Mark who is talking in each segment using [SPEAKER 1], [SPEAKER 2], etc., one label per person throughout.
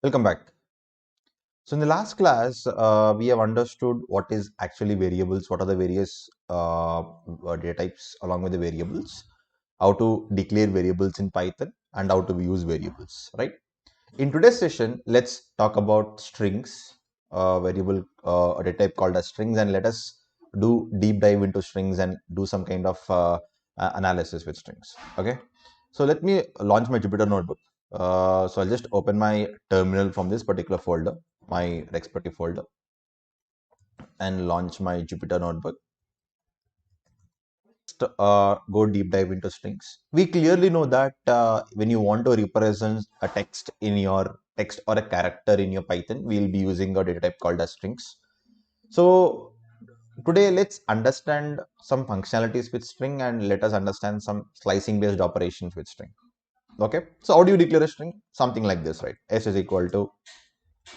[SPEAKER 1] Welcome back. So in the last class, we have understood what is actually variables, what are the various data types along with the variables, how to declare variables in Python, and how to use variables, right? In today's session, let's talk about strings, variable data type called as strings, and let us do deep dive into strings and do some kind of analysis with strings. Okay. So let me launch my Jupyter notebook. So I'll just open my terminal from this particular folder, my respective folder, and launch my Jupyter notebook. Go deep dive into strings. We clearly know that when you want to represent a text in your text or a character in your Python, we'll be using a data type called as strings. So today let's understand some functionalities with string and let us understand some slicing based operations with string. Okay, so how do you declare a string? Something like this, right? S is equal to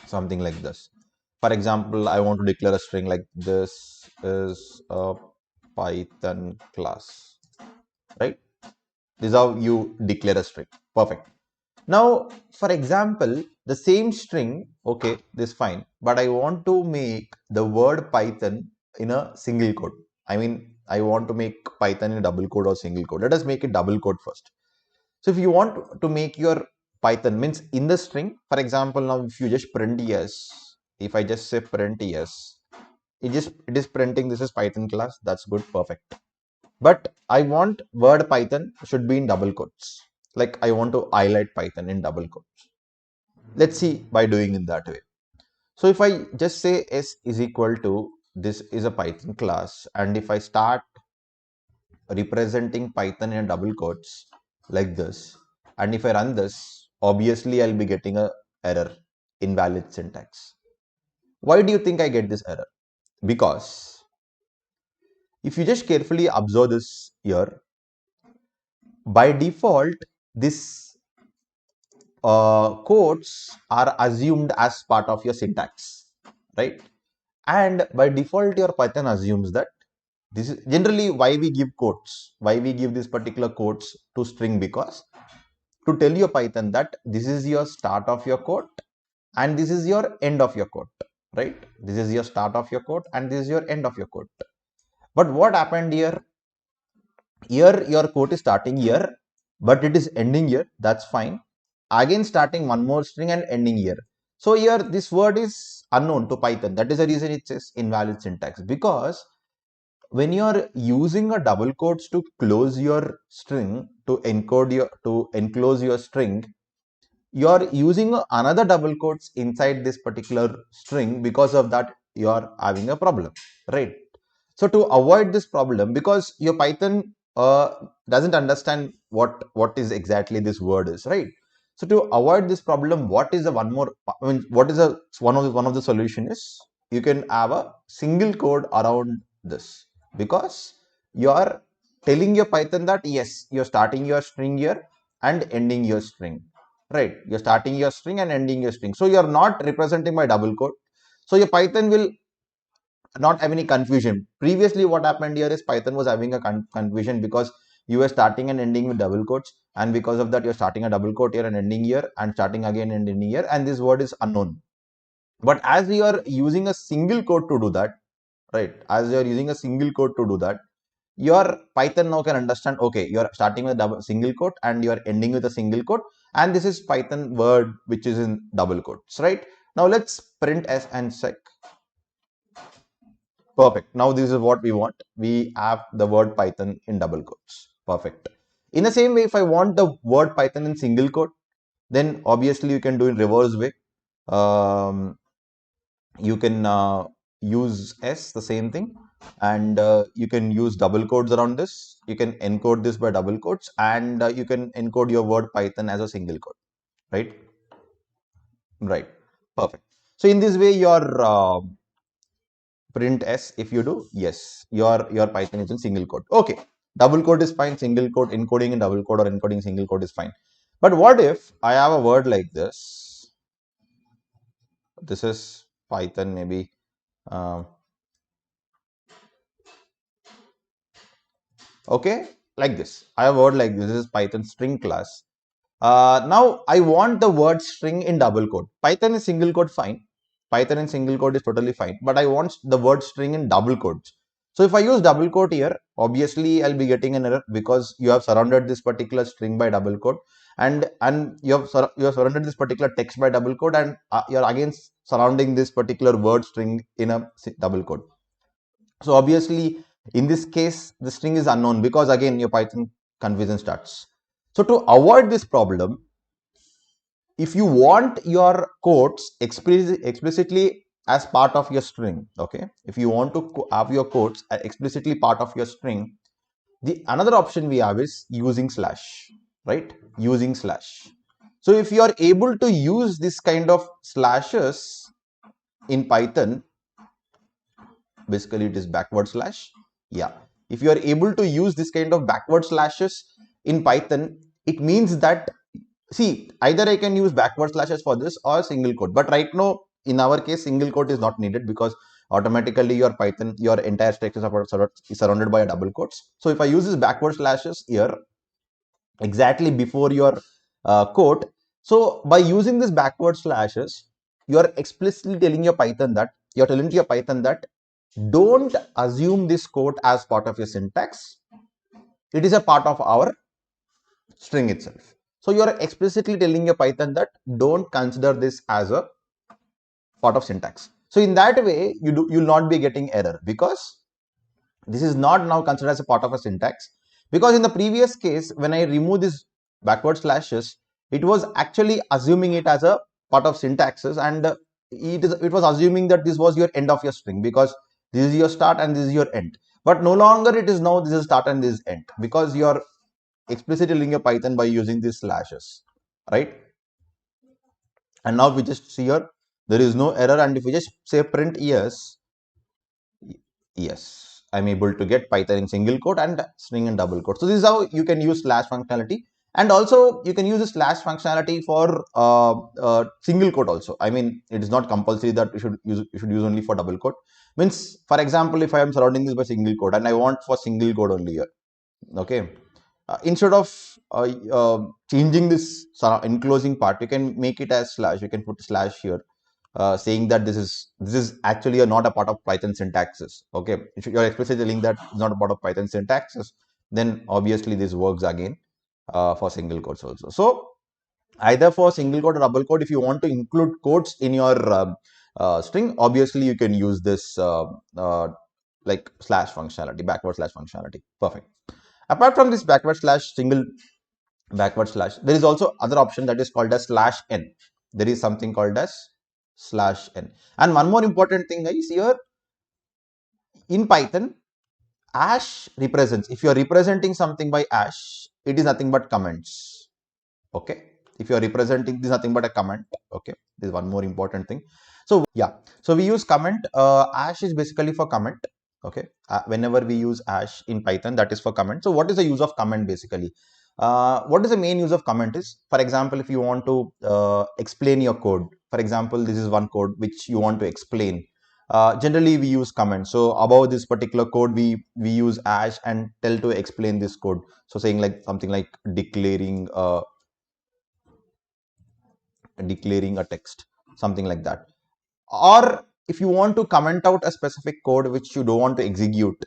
[SPEAKER 1] something like this. For example, I want to declare a string like this is a Python class, right? This is how you declare a string. Perfect. Now, for example, the same string, okay, this is fine, but I want to make the word Python in a single quote. I mean, I want to make Python in a double quote or single quote. Let us make it double quote first. So if you want to make your Python means in the string, for example, now if you just print yes, if I just say print yes, it is printing this is Python class. That's good, perfect. But I want word Python should be in double quotes. Like I want to highlight Python in double quotes. Let's see by doing in that way. So if I just say s is equal to this is a Python class, and if I start representing Python in double quotes like this, and if I run this, obviously I'll be getting a error, invalid syntax. Why do you think I get this error? Because if you just carefully observe this here, by default, this quotes are assumed as part of your syntax, right? And by default, your Python assumes that this is generally why we give quotes, why we give this particular quotes to string, because to tell your Python that this is your start of your quote and this is your end of your quote, right? This is your start of your quote and this is your end of your quote. But what happened here? Here your quote is starting here, but it is ending here. That's fine. Again, starting one more string and ending here. So here this word is unknown to Python. That is the reason it says invalid syntax, because when you are using a double quotes to close your string to enclose your string, you are using another double quotes inside this particular string. Because of that, you are having a problem, right? So to avoid this problem, because your Python doesn't understand what is exactly this word is, right? So to avoid this problem, what is the one more, I mean, what is a one of the solution is you can have a single code around this, because you are telling your Python that yes, you're starting your string here and ending your string, right? You're starting your string and ending your string, so you're not representing by double quote. So your Python will not have any confusion. Previously, what happened here is Python was having a confusion because you were starting and ending with double quotes, and because of that, you're starting a double quote here and ending here, and starting again and ending here, and this word is unknown. But as you are using a single quote to do that, right? As you are using a single quote to do that, your Python now can understand. Okay, you're starting with a double single quote and you're ending with a single quote, and this is Python word which is in double quotes, right? Now let's print s and check. Perfect. Now this is what we want. We have the word Python in double quotes. Perfect. In the same way, if I want the word Python in single quote, then obviously you can do in reverse way. Um, you can use S, the same thing, and you can use double quotes around this. You can encode this by double quotes, and you can encode your word Python as a single quote, right? Right. Perfect. So in this way, your print s, if you do yes, your Python is in single quote. Okay, double quote is fine, single quote, encoding in double quote or encoding single quote is fine. But what if I have a word like this is Python, maybe um, okay, like this. I have a word like this is Python string class, Now I want the word string in double quote. Python is single quote, fine. Python in single quote is totally fine, but I want the word string in double quotes. So if I use double quote here, obviously I'll be getting an error because you have surrounded this particular string by double quote, and you have surrounded this particular text by double quote, and you're again surrounding this particular word string in a double quote. So obviously in this case the string is unknown because again your Python confusion starts. So to avoid this problem, if you want your quotes explicitly as part of your string, okay, if you want to have your quotes explicitly part of your string, the another option we have is using slash, right? Using slash. So if you are able to use this kind of slashes in Python, basically it is backward slash. Yeah, if you are able to use this kind of backward slashes in Python, it means that, see, either I can use backward slashes for this or single quote, but right now in our case single quote is not needed because automatically your Python, your entire text is surrounded by a double quotes. So if I use this backward slashes here exactly before your quote, so by using this backward slashes, you are explicitly telling your Python that don't assume this quote as part of your syntax. It is a part of our string itself. So you are explicitly telling your Python that don't consider this as a part of syntax. So in that way, you'll not be getting error because this is not now considered as a part of a syntax. Because in the previous case, when I remove this backward slashes, it was actually assuming it as a part of syntaxes, and it was assuming that this was your end of your string because this is your start and this is your end. But no longer it is now this is start and this is end because you are explicitly telling your Python by using these slashes, right? And now we just see here there is no error, and if we just say print yes, yes, I'm able to get Python in single quote and string in double quote. So this is how you can use slash functionality, and also you can use the slash functionality for single quote also. I mean, it is not compulsory that you should use only for double quote. Means, for example, if I am surrounding this by single quote and I want for single quote only here, okay, instead of changing this enclosing part, you can make it as slash. You can put slash here, saying that this is actually not a part of Python syntaxes. Okay, if you're explicitly telling that it's not a part of Python syntaxes, then obviously this works again for single quotes also. So either for single quote or double quote, if you want to include quotes in your string, obviously you can use this like slash functionality, backward slash functionality. Perfect. Apart from this backward slash, single backward slash, there is also other option that is called as slash n. There is something called as slash n. And one more important thing is here in Python, hash represents, if you are representing something by hash, it is nothing but comments. Okay, if you are representing, this is nothing but a comment. Okay, this is one more important thing. So yeah, so we use comment. Hash is basically for comment. Okay, whenever we use hash in Python, that is for comment. So what is the use of comment basically? What is the main use of comment is, for example, if you want to explain your code, for example, this is one code which you want to explain. Generally we use comment. So above this particular code, we use hash and tell to explain this code. So saying like something like declaring a text, something like that. Or if you want to comment out a specific code which you don't want to execute,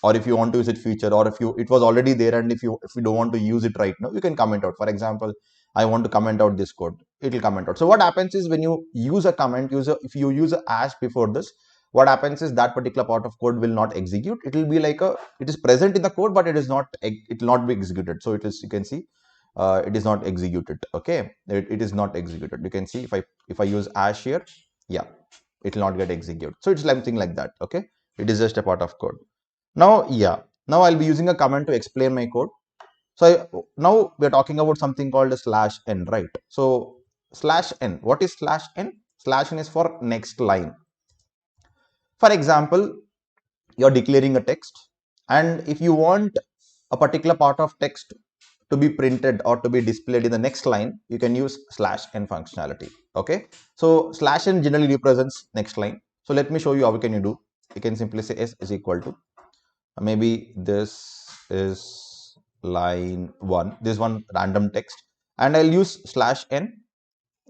[SPEAKER 1] or if you want to use it future, or if you it was already there and if you don't want to use it right now, you can comment out. For example, I want to comment out this code, it will comment out. So what happens is when you use a comment, if you use a hash before this, what happens is that particular part of code will not execute. It will be like it is present in the code, but it will not be executed. So it is, you can see, it is not executed. Okay, it is not executed. You can see if I use hash here, yeah, it will not get executed. So it's something like that. Okay, it is just a part of code. Now, yeah, now I'll be using a command to explain my code. So now we're talking about something called a slash n, right? So slash n, what is slash n? Slash n is for next line. For example, you're declaring a text, and if you want a particular part of text to be printed or to be displayed in the next line, you can use slash n functionality. Okay, so slash n generally represents next line. So let me show you how can you do. You can simply say s is equal to, maybe this is line 1, this one random text, and I'll use slash n.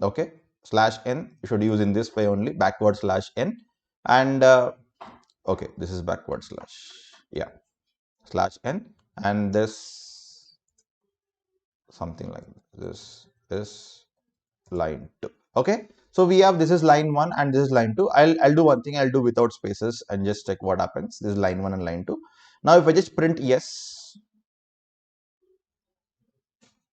[SPEAKER 1] Okay, slash n you should use in this way only, backward slash n, and okay, this is backward slash, yeah, slash n, and this something like this is line 2. Okay, so we have, this is line 1 and this is line 2. I'll do one thing, I'll do without spaces and just check what happens. This is line 1 and line 2. Now if I just print yes,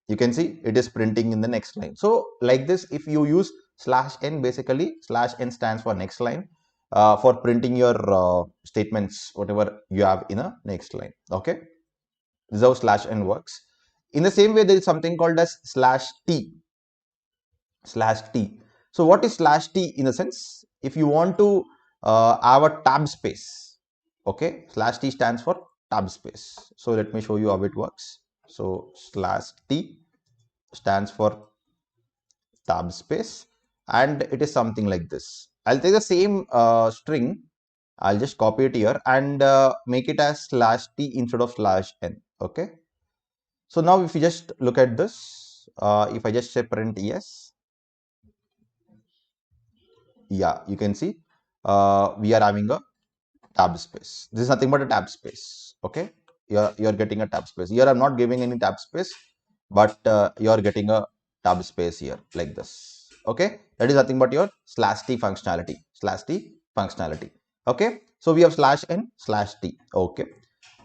[SPEAKER 1] you can see it is printing in the next line. So like this, if you use slash n, basically slash n stands for next line, for printing your statements, whatever you have in a next line. Okay, this is how slash n works. In the same way, there is something called as slash t. Slash t. So what is slash t in the sense? If you want to have a tab space, okay, slash t stands for tab space. So let me show you how it works. So slash t stands for tab space, and it is something like this. I'll take the same string, I'll just copy it here and make it as slash t instead of slash n. Okay, so now if you just look at this, if I just say print yes, yeah, you can see we are having a tab space. This is nothing but a tab space. Okay, you're getting a tab space here. I'm not giving any tab space, but you're getting a tab space here like this. Okay, that is nothing but your slash t functionality. Slash t functionality. Okay, so we have slash n slash t. Okay,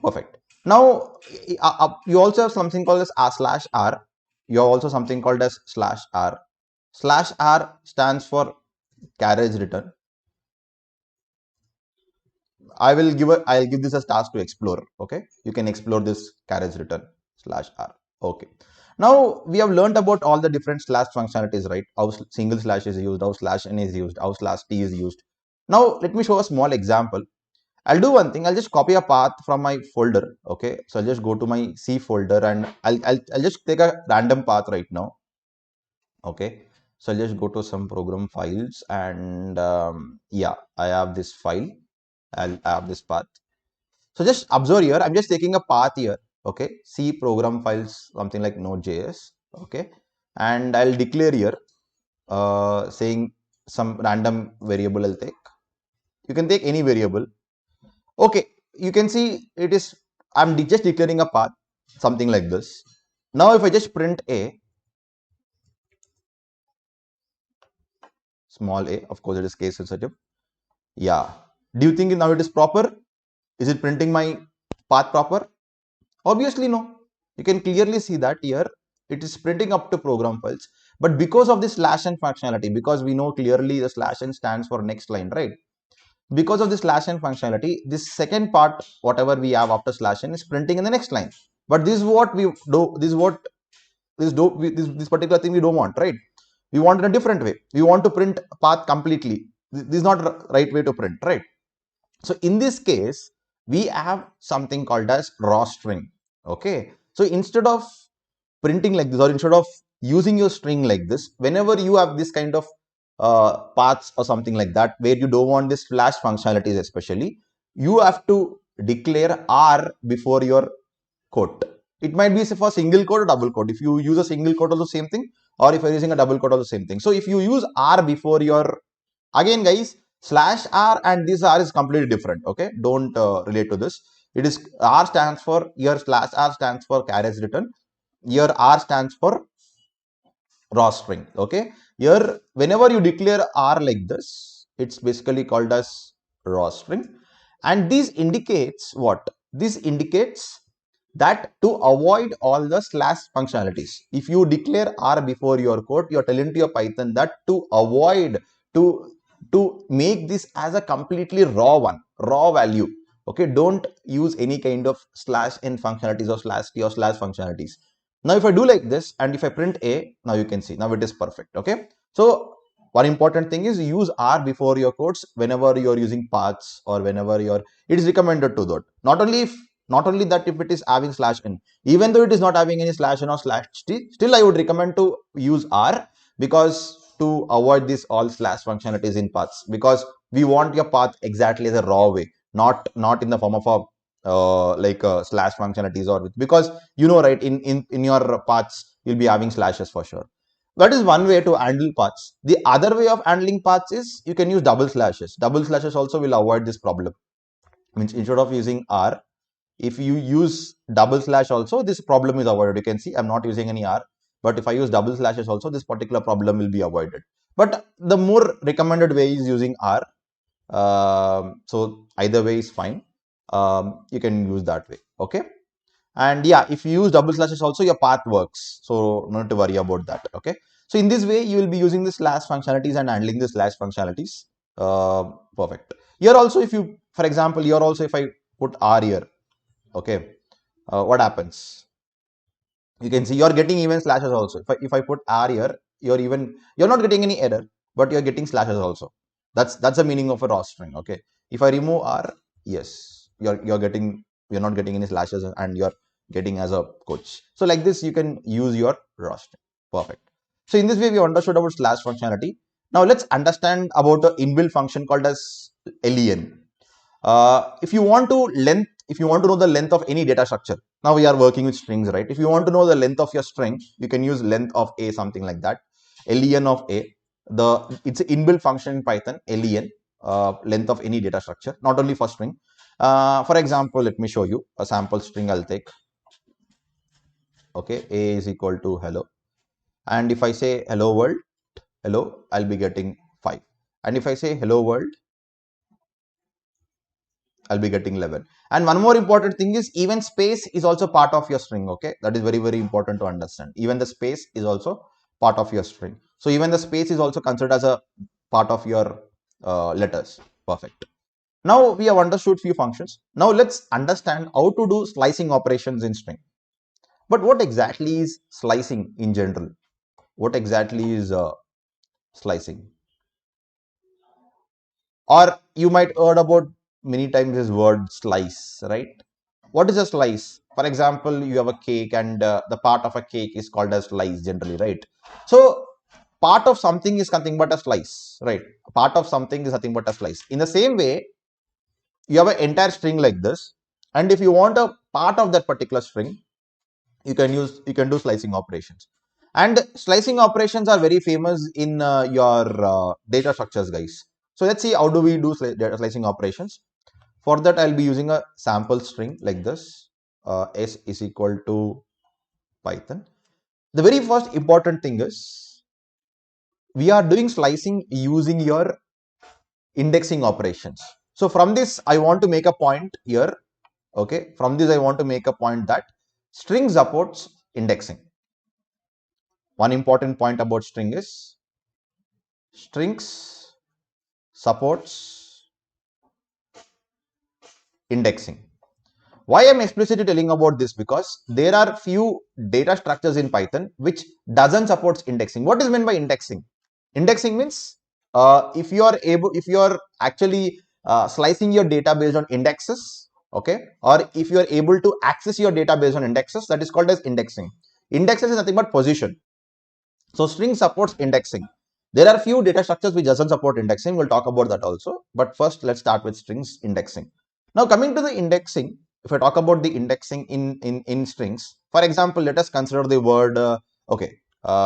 [SPEAKER 1] perfect. Now you also have something called as slash r. You have also something called as slash r. Slash r stands for carriage return. I'll give this as task to explore. Okay, you can explore this carriage return slash r. Okay, now we have learned about all the different slash functionalities, right? How single slash is used, how slash n is used, how slash t is used. Now let me show a small example. I'll do one thing, I'll just copy a path from my folder. Okay, so I'll just go to my C folder and I'll just take a random path right now. Okay, so I'll just go to some program files and yeah, I have this file. I'll have this path. So just observe here, I'm just taking a path here. Okay, C program files, something like Node.js. Okay, and I'll declare here saying some random variable I'll take. You can take any variable. Okay, you can see it is, I'm just declaring a path, something like this. Now if I just print a, small a, of course it is case sensitive. Yeah, do you think now it is proper? Is it printing my path proper? Obviously no. You can clearly see that here it is printing up to program files, but because of this slash n functionality, because we know clearly the slash n stands for next line, right? Because of this slash n functionality, this second part, whatever we have after slash n, is printing in the next line. But this is what we do. This particular thing we don't want, right? We want in a different way. We want to print path completely. This is not the right way to print, right? So in this case, we have something called as raw string. Okay, so instead of printing like this, or instead of using your string like this, whenever you have this kind of paths or something like that, where you don't want this slash functionalities especially, you have to declare r before your quote. It might be for single quote or double quote. If you use a single quote, also same thing, or if you're using a double quote, also same thing. So if you use r before your, again guys, slash r and this r is completely different. Okay, don't relate to this. It is r stands for, your slash r stands for carriage return, your r stands for raw string. Okay, here whenever you declare r like this, it's basically called as raw string, and this indicates what? This indicates that to avoid all the slash functionalities, if you declare r before your code, you're telling to your Python that to avoid, to make this as a completely raw one, raw value. Okay, don't use any kind of slash n functionalities or slash t or slash functionalities. Now if I do like this and if I print a, now you can see now it is perfect. Okay, so one important thing is use r before your codes whenever you're using paths, or whenever you're, it is recommended to that. Not only that, if it is having slash n, even though it is not having any slash n or slash t, still I would recommend to use r, because to avoid this all slash functionalities in paths, because we want your path exactly as a raw way, not in the form of a like slash functionalities, or because you know, right, in your paths you'll be having slashes for sure. That is one way to handle paths. The other way of handling paths is you can use double slashes. Double slashes also will avoid this problem. Means instead of using R, if you use double slash also, this problem is avoided. You can see I'm not using any R, but if I use double slashes also, this particular problem will be avoided. But the more recommended way is using R. So either way is fine. You can use that way. Okay. And yeah, if you use double slashes also, your path works. So no need to worry about that. Okay. So in this way, you will be using the slash functionalities and handling the slash functionalities. Perfect. Here also, if you, for example, here also, if I put R here, okay, what happens? You can see you're getting even slashes also. If I put R here, you're not getting any error, but you're getting slashes also. That's the meaning of a raw string. Okay. If I remove R, yes, you're not getting any slashes and you're getting as a coach. So like this, you can use your raw string. Perfect. So in this way, we understood about slash functionality. Now let's understand about the inbuilt function called as len. If you want to know the length of any data structure, now we are working with strings, right? If you want to know the length of your string, you can use length of a, something like that, len of a. It's an inbuilt function in Python, len, length of any data structure, not only for string. For example, let me show you a sample string I'll take. Okay, a is equal to hello, and if I say hello world, hello, I'll be getting 5, and if I say hello world, I'll be getting 11. And one more important thing is even space is also part of your string. Okay, that is very, very important to understand. Even the space is also part of your string. So even the space is also considered as a part of your letters. Perfect. Now we have understood few functions. Now let's understand how to do slicing operations in string. But what exactly is slicing in general? What exactly is slicing? Or you might heard about many times this word slice, right? What is a slice? For example, you have a cake and the part of a cake is called as slice generally, right? So part of something is nothing but a slice, right? Part of something is nothing but a slice. In the same way, you have an entire string like this, and if you want a part of that particular string, you can do slicing operations. And slicing operations are very famous in your data structures, guys. So let's see how do we do data slicing operations. For that, I'll be using a sample string like this. S is equal to Python. The very first important thing is we are doing slicing using your indexing operations. So from this, I want to make a point here. Okay, from this, I want to make a point that string supports indexing. One important point about string is strings supports indexing. Why I'm explicitly telling about this? Because there are few data structures in Python which doesn't support indexing. What is meant by indexing? Indexing means if you are actually slicing your data based on indexes, okay, or if you are able to access your data based on indexes, that is called as indexing. Indexes is nothing but position. So string supports indexing. There are few data structures which doesn't support indexing. We'll talk about that also. But first, let's start with strings indexing. Now, coming to the indexing, if I talk about the indexing in strings, for example, let us consider the word.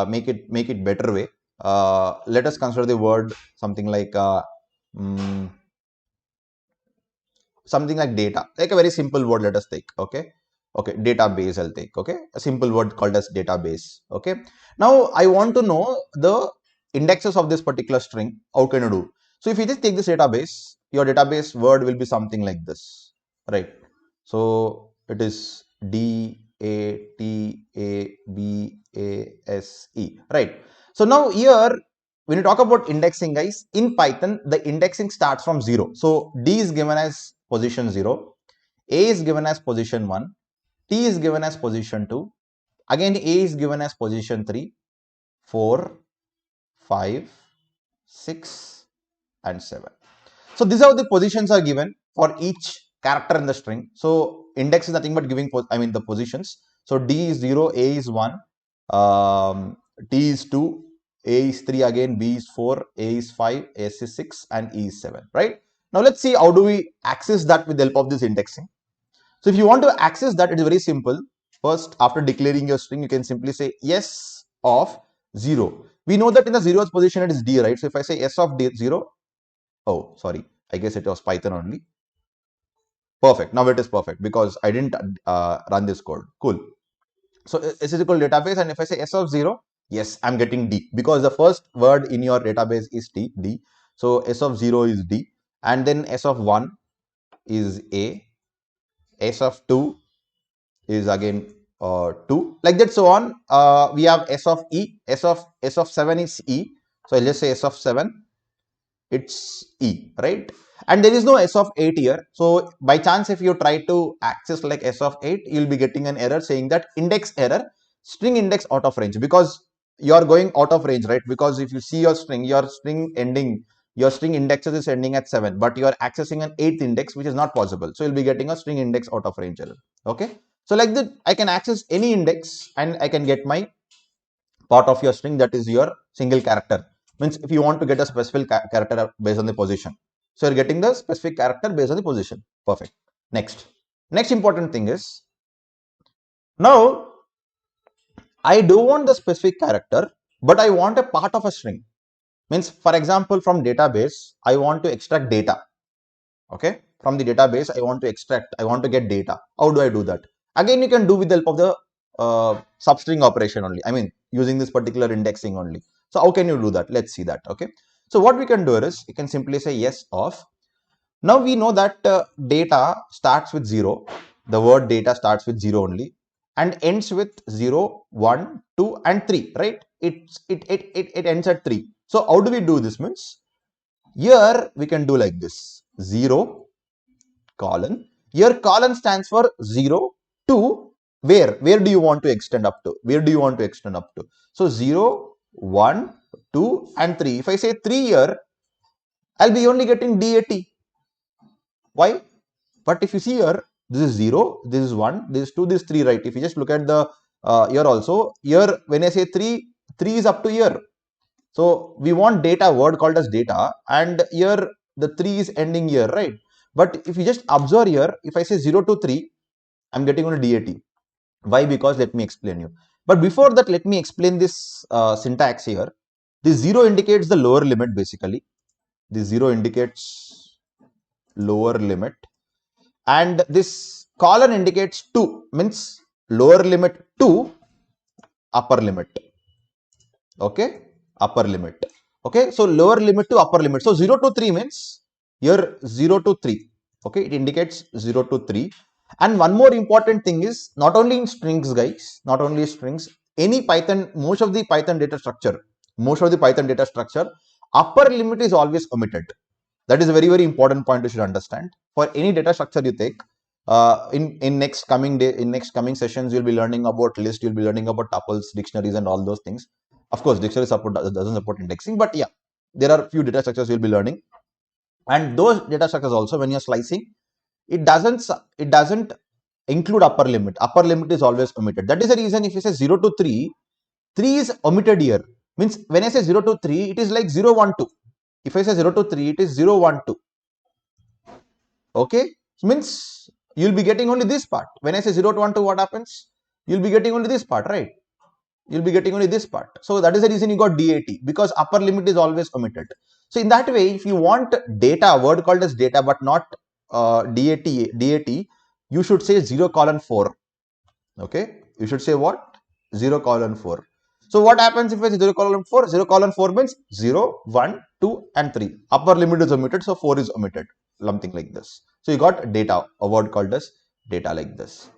[SPEAKER 1] Make it better way. Let us consider the word something like mm, something like data, like a very simple word. Let us take. Okay, database I'll take. Okay, a simple word called as database. Okay, now I want to know the indexes of this particular string. How can you do? So if you just take this database, your database word will be something like this, right? So it is database, right? So now here, when you talk about indexing, guys, in Python, the indexing starts from 0. So D is given as position 0, A is given as position 1, T is given as position 2, again A is given as position 3, 4, 5, 6, and 7. So these are the positions are given for each character in the string. So index is nothing but giving the positions. So D is 0, A is 1, T is 2, A is 3 again, B is 4, A is 5, S is 6, and E is 7, right? Now let's see how do we access that with the help of this indexing. So if you want to access that, it's very simple. First, after declaring your string, you can simply say s of 0. We know that in the 0th position it is d, right? So if I say s of d 0, oh, sorry, I guess it was Python only. Perfect. Now it is perfect because I didn't run this code. Cool. So s is equal to database, and if I say s of 0, yes, I'm getting d because the first word in your database is d. So s of 0 is d, and then s of 1 is a, s of 2 is again 2, like that, so on. We have s of e, s of 7 is e. So I'll just say s of 7, it's e, right? And there is no s of 8 here. So by chance, if you try to access like s of 8, you'll be getting an error saying that index error, string index out of range, because you're going out of range, right? Because if you see your string ending, your string indexes is ending at 7, but you are accessing an 8th index, which is not possible. So you'll be getting a string index out of range error. Okay. So like that, I can access any index and I can get my part of your string, that is your single character. Means if you want to get a specific character based on the position, so you're getting the specific character based on the position. Perfect. Next important thing is, now I do want the specific character, but I want a part of a string. Means, for example, from database, I want to extract data. Okay, from the database, I want to get data. How do I do that? Again, you can do with the help of the substring operation only. I mean, using this particular indexing only. So how can you do that? Let's see that. Okay. So what we can do is, you can simply say yes of. Now we know that data starts with 0. The word data starts with 0 only and ends with 0, 1, 2 and 3, right? It ends at 3. So how do we do this? Means here we can do like this: 0 colon. Here colon stands for 0 to where do you want to extend up to? Where do you want to extend up to? So 0, 1, 2 and 3. If I say 3 here, I'll be only getting DAT. Why? But if you see here, this is 0, this is 1, this is 2, this is 3, right? If you just look at the here also, here when I say 3, 3 is up to here. So we want data, word called as data, and here the 3 is ending here, right? But if you just observe here, if I say 0 to 3, I'm getting only DAT. Why? Because let me explain you. But before that, let me explain this syntax here. This 0 indicates the lower limit basically. This 0 indicates lower limit, and this colon indicates 2, means lower limit to upper limit. Okay, upper limit. Okay, so lower limit to upper limit. So 0 to 3 means here 0 to 3. Okay, it indicates 0 to 3. And one more important thing is, not only in strings guys, not only strings, any Python, most of the Python data structure, upper limit is always omitted. That is a very, very important point you should understand. For any data structure you take, in next coming sessions, you'll be learning about list, you'll be learning about tuples, dictionaries, and all those things. Of course, dictionary support doesn't support indexing, but yeah, there are few data structures you'll be learning, and those data structures also, when you're slicing, it doesn't include upper limit. Upper limit is always omitted. That is the reason if you say 0 to 3, 3 is omitted here. Means when I say 0 to 3, it is like 0, 1, 2. If I say 0 to 3, it is 0, 1, 2. Okay, means you'll be getting only this part. When I say 0 to 1, 2, what happens? You'll be getting only this part, right? You'll be getting only this part. So that is the reason you got DAT, because upper limit is always omitted. So in that way, if you want data, word called as data, but not DAT, you should say 0 colon 4. Okay, you should say what? 0 colon 4. So what happens if it's 0 colon 4? 0 colon 4 means 0, 1, 2 and 3. Upper limit is omitted, so 4 is omitted. Something like this. So you got data, a word called as data like this.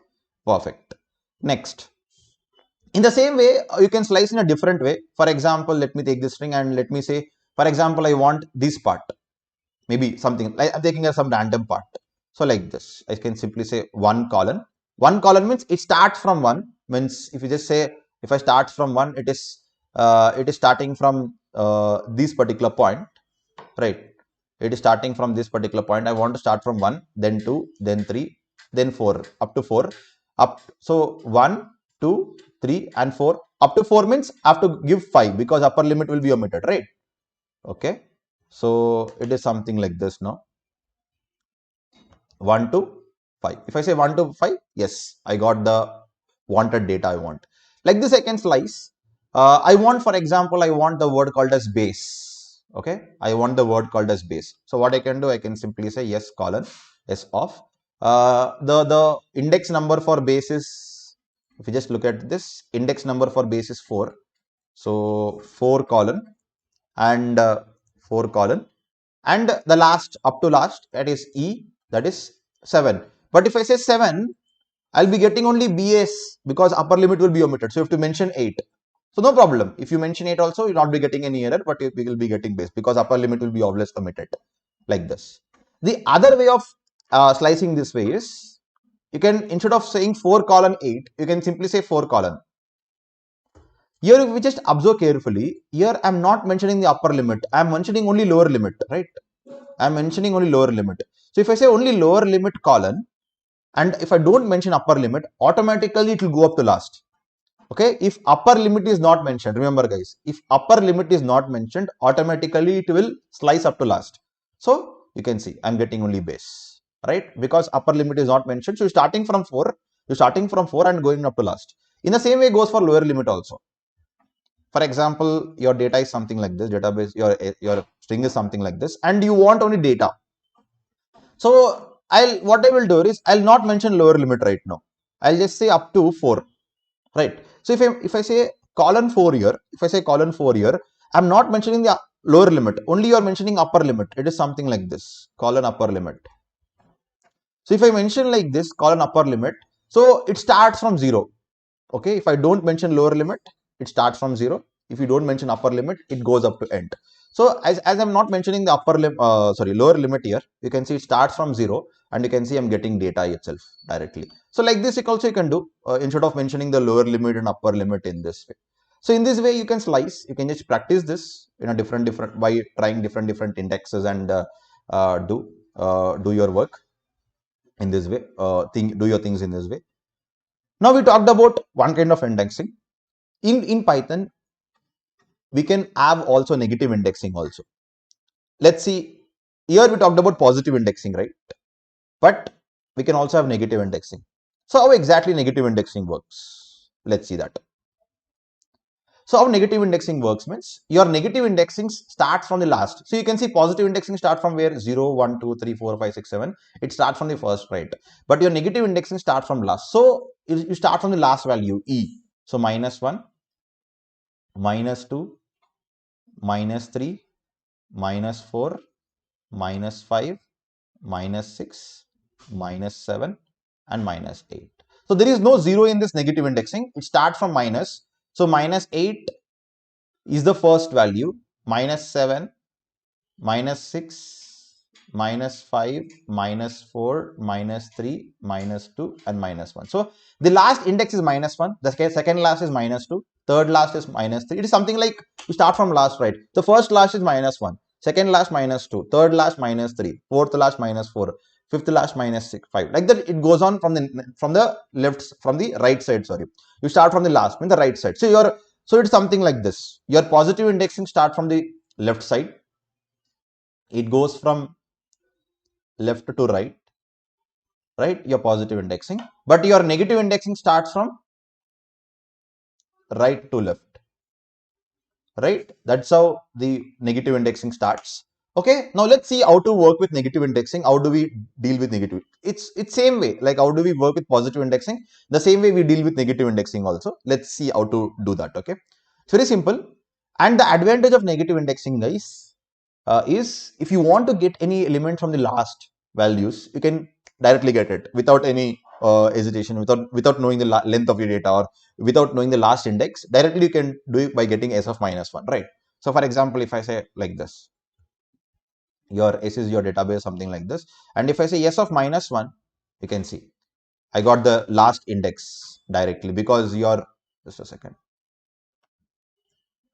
[SPEAKER 1] Perfect. Next. In the same way, you can slice in a different way. For example, let me take this string and let me say, for example, I want this part. Maybe something like I'm taking some random part. So like this, I can simply say 1 colon. 1 colon means it starts from 1. Means if you just say, if I start from 1, it is starting from this particular point, right? It is starting from this particular point. I want to start from 1, then 2, then 3, then 4, up to 4. So 1, 2, 3 and 4. Up to 4 means I have to give 5, because upper limit will be omitted, right? Okay. So it is something like this now. 1 to 5. If I say 1 to 5, yes, I got the wanted data I want. Like this, I can slice. I want, for example, I want the word called as base. Okay, I want the word called as base. So what I can do, I can simply say yes colon s of the index number for base is, if you just look at this, index number for base is 4. So 4 colon and 4 colon, and the last up to last, that is e, that is 7. But if I say 7, I'll be getting only base because upper limit will be omitted. So you have to mention 8. So no problem. If you mention 8 also, you'll not be getting any error, but you will be getting base because upper limit will be always omitted, like this. The other way of slicing this way is, you can, instead of saying 4 colon 8, you can simply say 4 colon. Here, if we just observe carefully, here I am not mentioning the upper limit. I am mentioning only lower limit, right? I am mentioning only lower limit. So if I say only lower limit colon, and if I don't mention upper limit, automatically it will go up to last. Okay, if upper limit is not mentioned, remember guys, if upper limit is not mentioned, automatically it will slice up to last. So you can see I'm getting only base, right? Because upper limit is not mentioned. So you're starting from 4, and going up to last. In the same way goes for lower limit also. For example, your data is something like this, database, your string is something like this, and you want only data. So what I will do is, I'll not mention lower limit right now. I'll just say up to 4, right? So if I say colon 4 here, I'm not mentioning the lower limit, only you are mentioning upper limit. It is something like this, colon upper limit. So if I mention like this, colon upper limit, so it starts from 0. Okay, if I don't mention lower limit, it starts from 0. If you don't mention upper limit, it goes up to end. So as I'm not mentioning the lower limit here, you can see it starts from 0, and you can see I'm getting data itself directly. So like this, you can do instead of mentioning the lower limit and upper limit in this way. So in this way, you can slice. You can just practice this in a different by trying different indexes, and do your work in this way. Do your things in this way. Now we talked about one kind of indexing. In Python, we can have also negative indexing also. Let's see, here we talked about positive indexing, right? But we can also have negative indexing. So how exactly negative indexing works? Let's see that. So how negative indexing works means, your negative indexing starts from the last. So you can see positive indexing start from where? 0, 1, 2, 3, 4, 5, 6, 7. It starts from the first, right? But your negative indexing starts from last. So you start from the last value, e. So -1, -2, -3, -4, -5, -6, -7, and -8. So there is no 0 in this negative indexing. It starts from minus. So -8 is the first value, -7, -6, -5, -4, -3, -2, and -1. So the last index is -1, the second last is -2, third last is -3. It is something like you start from last, right? The first last is -1, second last -2, third last -3, fourth last -4, fifth last -6, 5. Like that, it goes on from the right side. Sorry, you start from the last, mean the right side. So it's something like this. Your positive indexing start from the left side. It goes from left to right, your positive indexing. But your negative indexing starts from right to left, right? That's how the negative indexing starts. Okay, now let's see how to work with negative indexing. How do we deal with negative? It's same way, like how do we work with positive indexing? The same way we deal with negative indexing also. Let's see how to do that. Okay, it's very simple. And the advantage of negative indexing, guys, is if you want to get any element from the last values, you can directly get it without any hesitation, without knowing the length of your data, or without knowing the last index. Directly you can do it by getting s of -1, right? So for example, if I say like this, your s is your database, something like this, and if I say s of -1, you can see I got the last index directly, because your, just a second.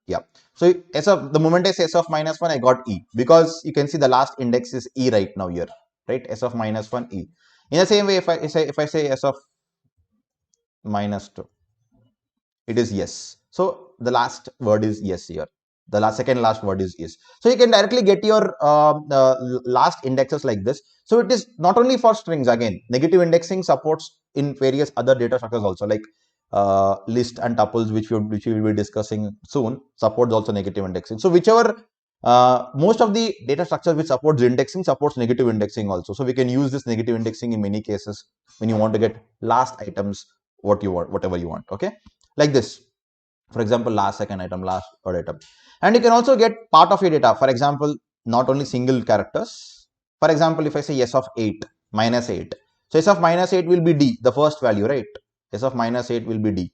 [SPEAKER 1] Yeah. So the moment I say s of -1, I got e, because you can see the last index is e right now here, right? S of -1, e. In the same way, if I say s of -2, it is yes. So the last word is yes here. The second last word is yes. So you can directly get your last indexes like this. So it is not only for strings. Again, negative indexing supports in various other data structures also, like list and tuples, which we will be discussing soon, supports also negative indexing. So whichever most of the data structures which supports indexing supports negative indexing also. So we can use this negative indexing in many cases when you want to get last items, what you want, whatever you want. Okay, like this. For example, last second item, last third item, and you can also get part of your data. For example, not only single characters. For example, if I say s of 8 minus 8, so s of minus 8 will be d, the first value, right? S of minus 8 will be d.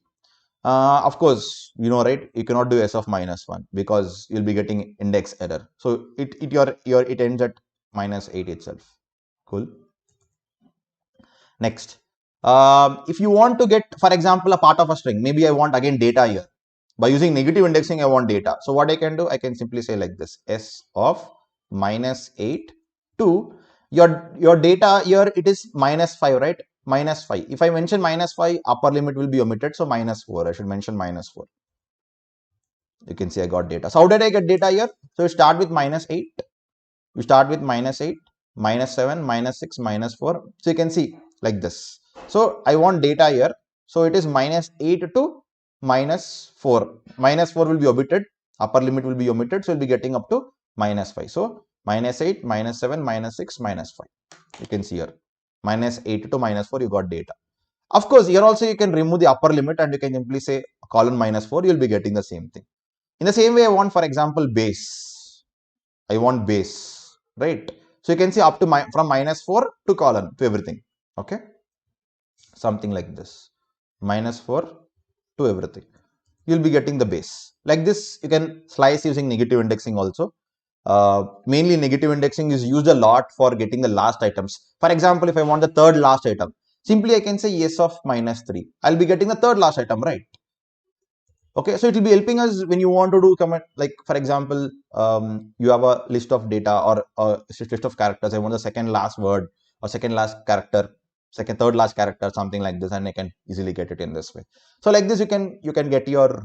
[SPEAKER 1] Of course, you know, right? You cannot do s of minus 1 because you'll be getting index error. So it ends at minus 8 itself. Cool. Next, if you want to get, for example, a part of a string, maybe I want again data here. By using negative indexing, I want data. So what I can do, I can simply say like this: s of minus 8 to your data here, it is minus 5, right? Minus 5. If I mention minus 5, upper limit will be omitted. So minus 4, I should mention minus 4. You can see I got data. So how did I get data here? So you start with minus 8. You start with minus 8, minus 7, minus 6, minus 4. So you can see like this. So I want data here. So it is minus 8 to minus 4. Minus 4 will be omitted. Upper limit will be omitted. So you'll be getting up to minus 5. So minus 8, minus 7, minus 6, minus 5. You can see here. Minus 8 to minus 4, you got data. Of course, here also you can remove the upper limit and you can simply say colon minus 4. You'll be getting the same thing. In the same way, I want, for example, base. I want base, right? So you can see up to from minus 4 to colon to everything. Okay, something like this, minus 4 to everything. You'll be getting the base. Like this, you can slice using negative indexing also. Mainly negative indexing is used a lot for getting the last items. For example, if I want the third last item, simply I can say s of minus 3. I'll be getting the third last item, right? Okay, so it will be helping us when you want to do comment, like for example, you have a list of data or a list of characters. I want the second last word or second last character, third last character, something like this, and I can easily get it in this way. So like this, you can get your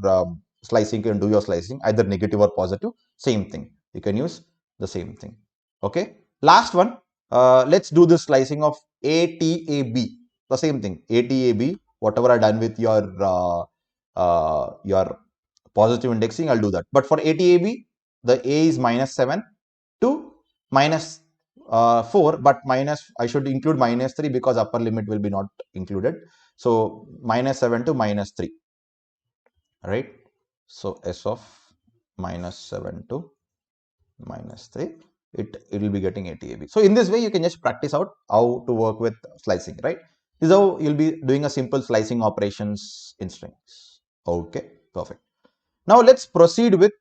[SPEAKER 1] slicing, you can do your slicing either negative or positive. Same thing. You can use the same thing. Okay. Last one. Let's do the slicing of ATAB. The same thing. ATAB. Whatever I done with your positive indexing, I'll do that. But for ATAB, the A is minus 7 to minus 4, but I should include minus 3 because upper limit will be not included. So minus 7 to minus 3, right? So S of minus 7 to minus 3, it will be getting ATAB. So in this way, you can just practice out how to work with slicing, right? This is how you'll be doing a simple slicing operations in strings. Okay, perfect. Now let's proceed with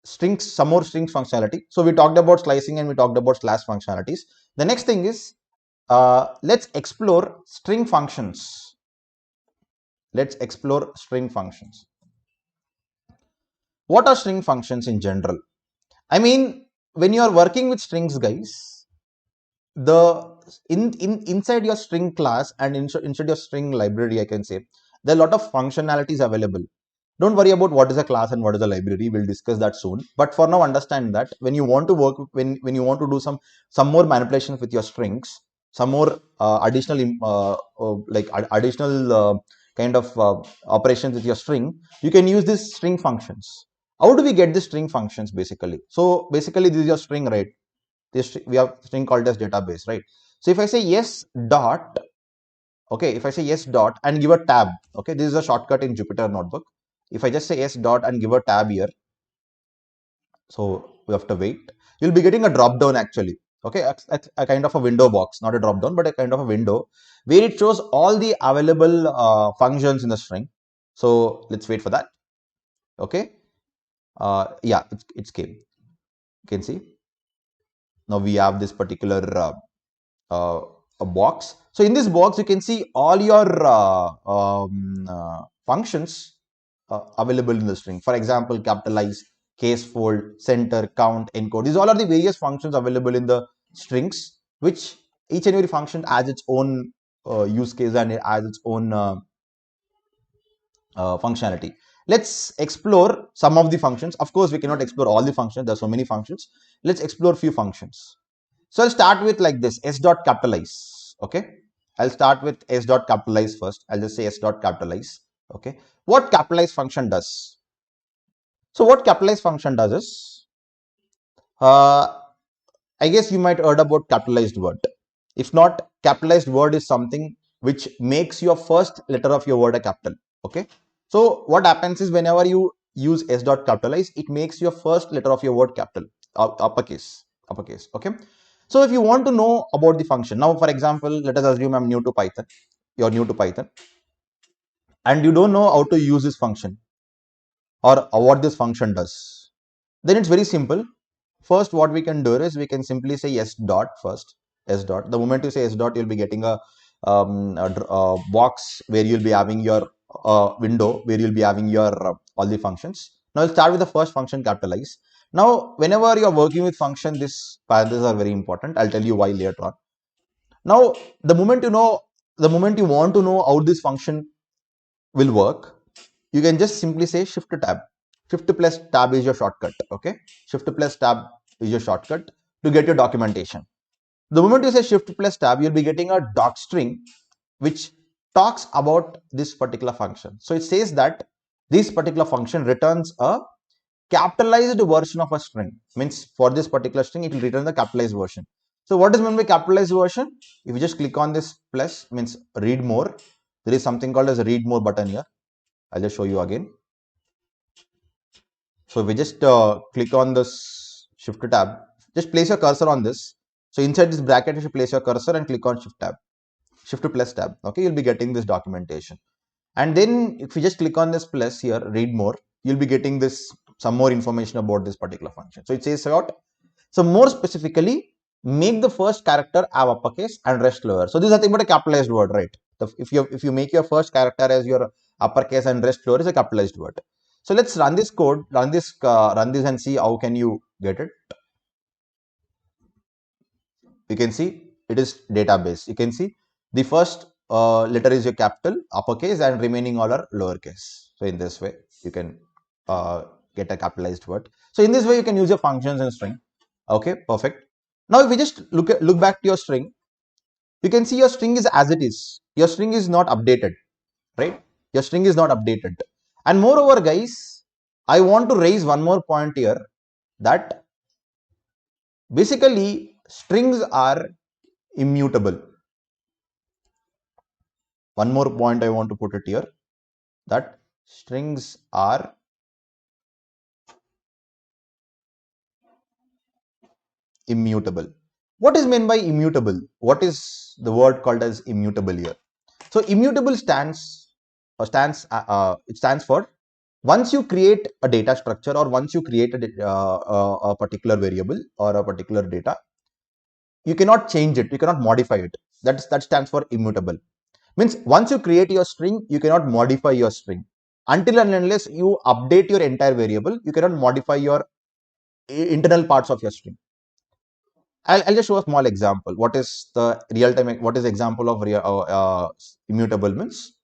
[SPEAKER 1] strings, some more strings functionality. So we talked about slicing and we talked about slash functionalities. The next thing is let's explore string functions. Let's explore string functions. What are string functions in general? I mean, when you are working with strings, guys, the inside your string class and inside your string library, I can say there are a lot of functionalities available. Don't worry about what is a class and what is a library. We'll discuss that soon. But for now, understand that when you want to work, when you want to do some more manipulations with your strings, some more additional kind of operations with your string, you can use these string functions. How do we get the string functions basically? So basically, this is your string, right? We have string called as database, right? So if I say yes dot, okay, if I say yes dot and give a tab, okay, this is a shortcut in Jupyter Notebook. If I just say yes dot and give a tab here, so we have to wait. You'll be getting a drop down actually. Okay, a kind of a window box, not a drop down, but a kind of a window where it shows all the available functions in the string. So let's wait for that. Okay, yeah, it's came. You can see now we have this particular a box. So in this box, you can see all your functions available in the string. For example, capitalize, case fold, center, count, encode. These all are the various functions available in the strings, which each and every function has its own use case and it has its own functionality. Let's explore some of the functions. Of course, we cannot explore all the functions. There are so many functions. Let's explore few functions. So I'll start with like this, s dot capitalize. Okay. I'll start with s dot capitalize first. I'll just say s dot capitalize. Okay. What capitalize function does? So what capitalize function does is, I guess you might heard about capitalized word. If not, capitalized word is something which makes your first letter of your word a capital. Okay. So what happens is whenever you use s dot capitalize, it makes your first letter of your word capital, uppercase, uppercase. Okay. So if you want to know about the function, now for example, let us assume I'm new to Python. You're new to Python, and you don't know how to use this function or what this function does. Then it's very simple. First, what we can do is we can simply say s dot first. S dot. The moment you say s dot, you'll be getting a box where you'll be having your window where you'll be having your all the functions. Now, I'll start with the first function, capitalize. Now, whenever you're working with function, this parentheses are very important. I'll tell you why later on. Now, the moment you want to know how this function will work, you can just simply say shift tab. Shift plus tab is your shortcut. Okay, shift plus tab is your shortcut to get your documentation. The moment you say shift plus tab, you'll be getting a doc string which talks about this particular function. So it says that this particular function returns a capitalized version of a string. Means for this particular string, it will return the capitalized version. So what is meant by capitalized version? If you just click on this plus, means read more, there is something called as a read more button here. I'll just show you again. So if we just click on this shift tab, just place your cursor on this. So inside this bracket, you should place your cursor and click on shift tab, shift plus tab. Okay, you'll be getting this documentation. And then if you just click on this plus here, read more, you'll be getting this some more information about this particular function. So it says what? So more specifically, make the first character have uppercase and rest lower. So this is nothing but a capitalized word, right? If you make your first character as your uppercase and rest lower is a capitalized word. So let's run this code, run this and see how can you get it. You can see it is database. You can see the first letter is your capital, uppercase, and remaining all are lowercase. So in this way, you can get a capitalized word. So in this way, you can use your functions and string. Okay, perfect. Now, if we just look back to your string, you can see your string is as it is. Your string is not updated, right? Your string is not updated. And moreover, guys, I want to raise one more point here that basically strings are immutable. One more point I want to put it here, that strings are immutable. What is meant by immutable? What is the word called as immutable here? So immutable it stands for once you create a data structure or once you create a particular variable or a particular data, you cannot change it, you cannot modify it. That stands for immutable. Means once you create your string, you cannot modify your string. Until and unless you update your entire variable, you cannot modify your internal parts of your string. I'll just show a small example. What is the real time? What is the example of immutable means?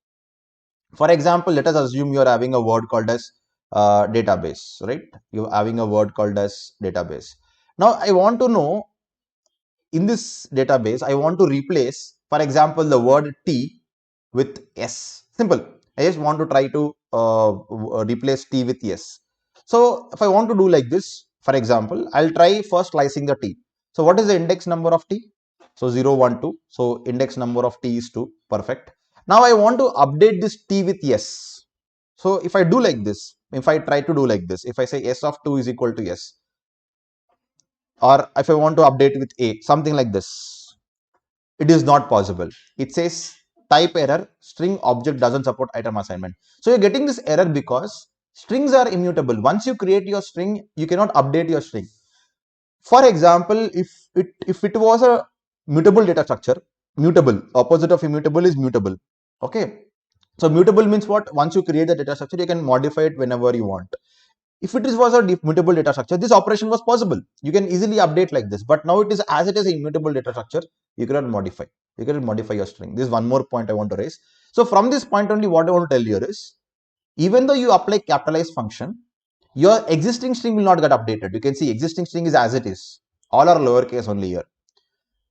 [SPEAKER 1] For example, let us assume you are having a word called as database, right? You're having a word called as database. Now, I want to know in this database, I want to replace, for example, the word T with S. Simple. I just want to try to replace T with S. So if I want to do like this, for example, I'll try first slicing the T. So what is the index number of T? So 0, 1, 2. So index number of T is 2. Perfect. Now I want to update this T with S. So if I do like this, if I try to do like this, if I say S of 2 is equal to S, or if I want to update with A, something like this, it is not possible. It says type error, string object doesn't support item assignment. So you're getting this error because strings are immutable. Once you create your string, you cannot update your string. For example, if it was a mutable data structure, mutable, opposite of immutable is mutable. Okay. So mutable means what? Once you create the data structure, you can modify it whenever you want. If it was a mutable data structure, this operation was possible. You can easily update like this. But now it is as it is a immutable data structure, you cannot modify. You cannot modify your string. This is one more point I want to raise. So from this point only, what I want to tell you is, even though you apply capitalized function, your existing string will not get updated. You can see existing string is as it is. All are lowercase only here,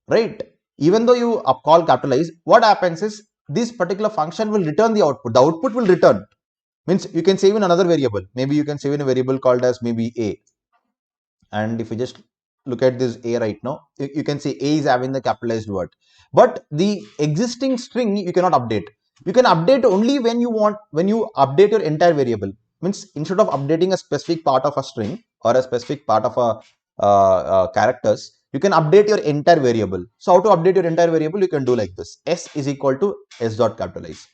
[SPEAKER 1] right? even though you call capitalize, what happens is this particular function will return the output. The output will return. Means you can save in another variable. Maybe you can save in a variable called as maybe a. And if you just look at this a right now, you can see a is having the capitalized word. But the existing string you cannot update. You can update only when you want, when you update your entire variable. Means instead of updating a specific part of a string or a specific part of a characters, you can update your entire variable. So how to update your entire variable? You can do like this: s is equal to s dot capitalize.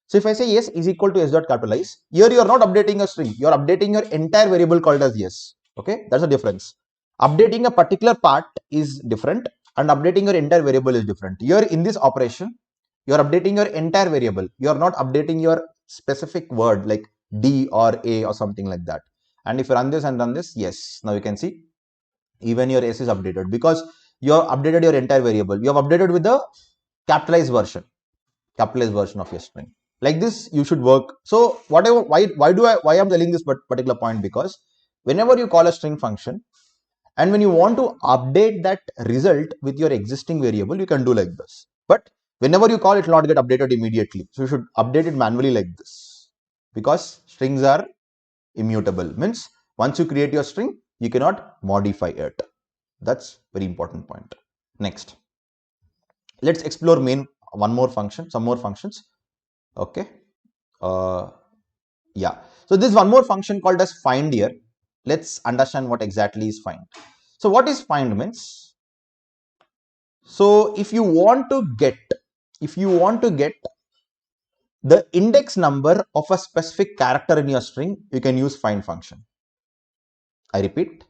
[SPEAKER 1] So if I say yes is equal to s dot capitalize, here you are not updating a string, you are updating your entire variable called as yes. Okay, that's the difference. Updating a particular part is different and updating your entire variable is different. Here in this operation, you are updating your entire variable. You are not updating your specific word like D or A or something like that. And if you run this and run this, yes, now you can see even your S is updated because you have updated your entire variable. You have updated with the capitalized version of your string. Like this, you should work. So whatever, why I'm telling this particular point? Because whenever you call a string function, and when you want to update that result with your existing variable, you can do like this. But whenever you call, it will not get updated immediately. So you should update it manually like this. Because strings are immutable. Means once you create your string, you cannot modify it. That's very important point. Next, let's explore some more functions. Okay. Yeah. So this one more function called as find here. Let's understand what exactly is find. So what is find means? So if you want to get the index number of a specific character in your string, you can use find function. I repeat,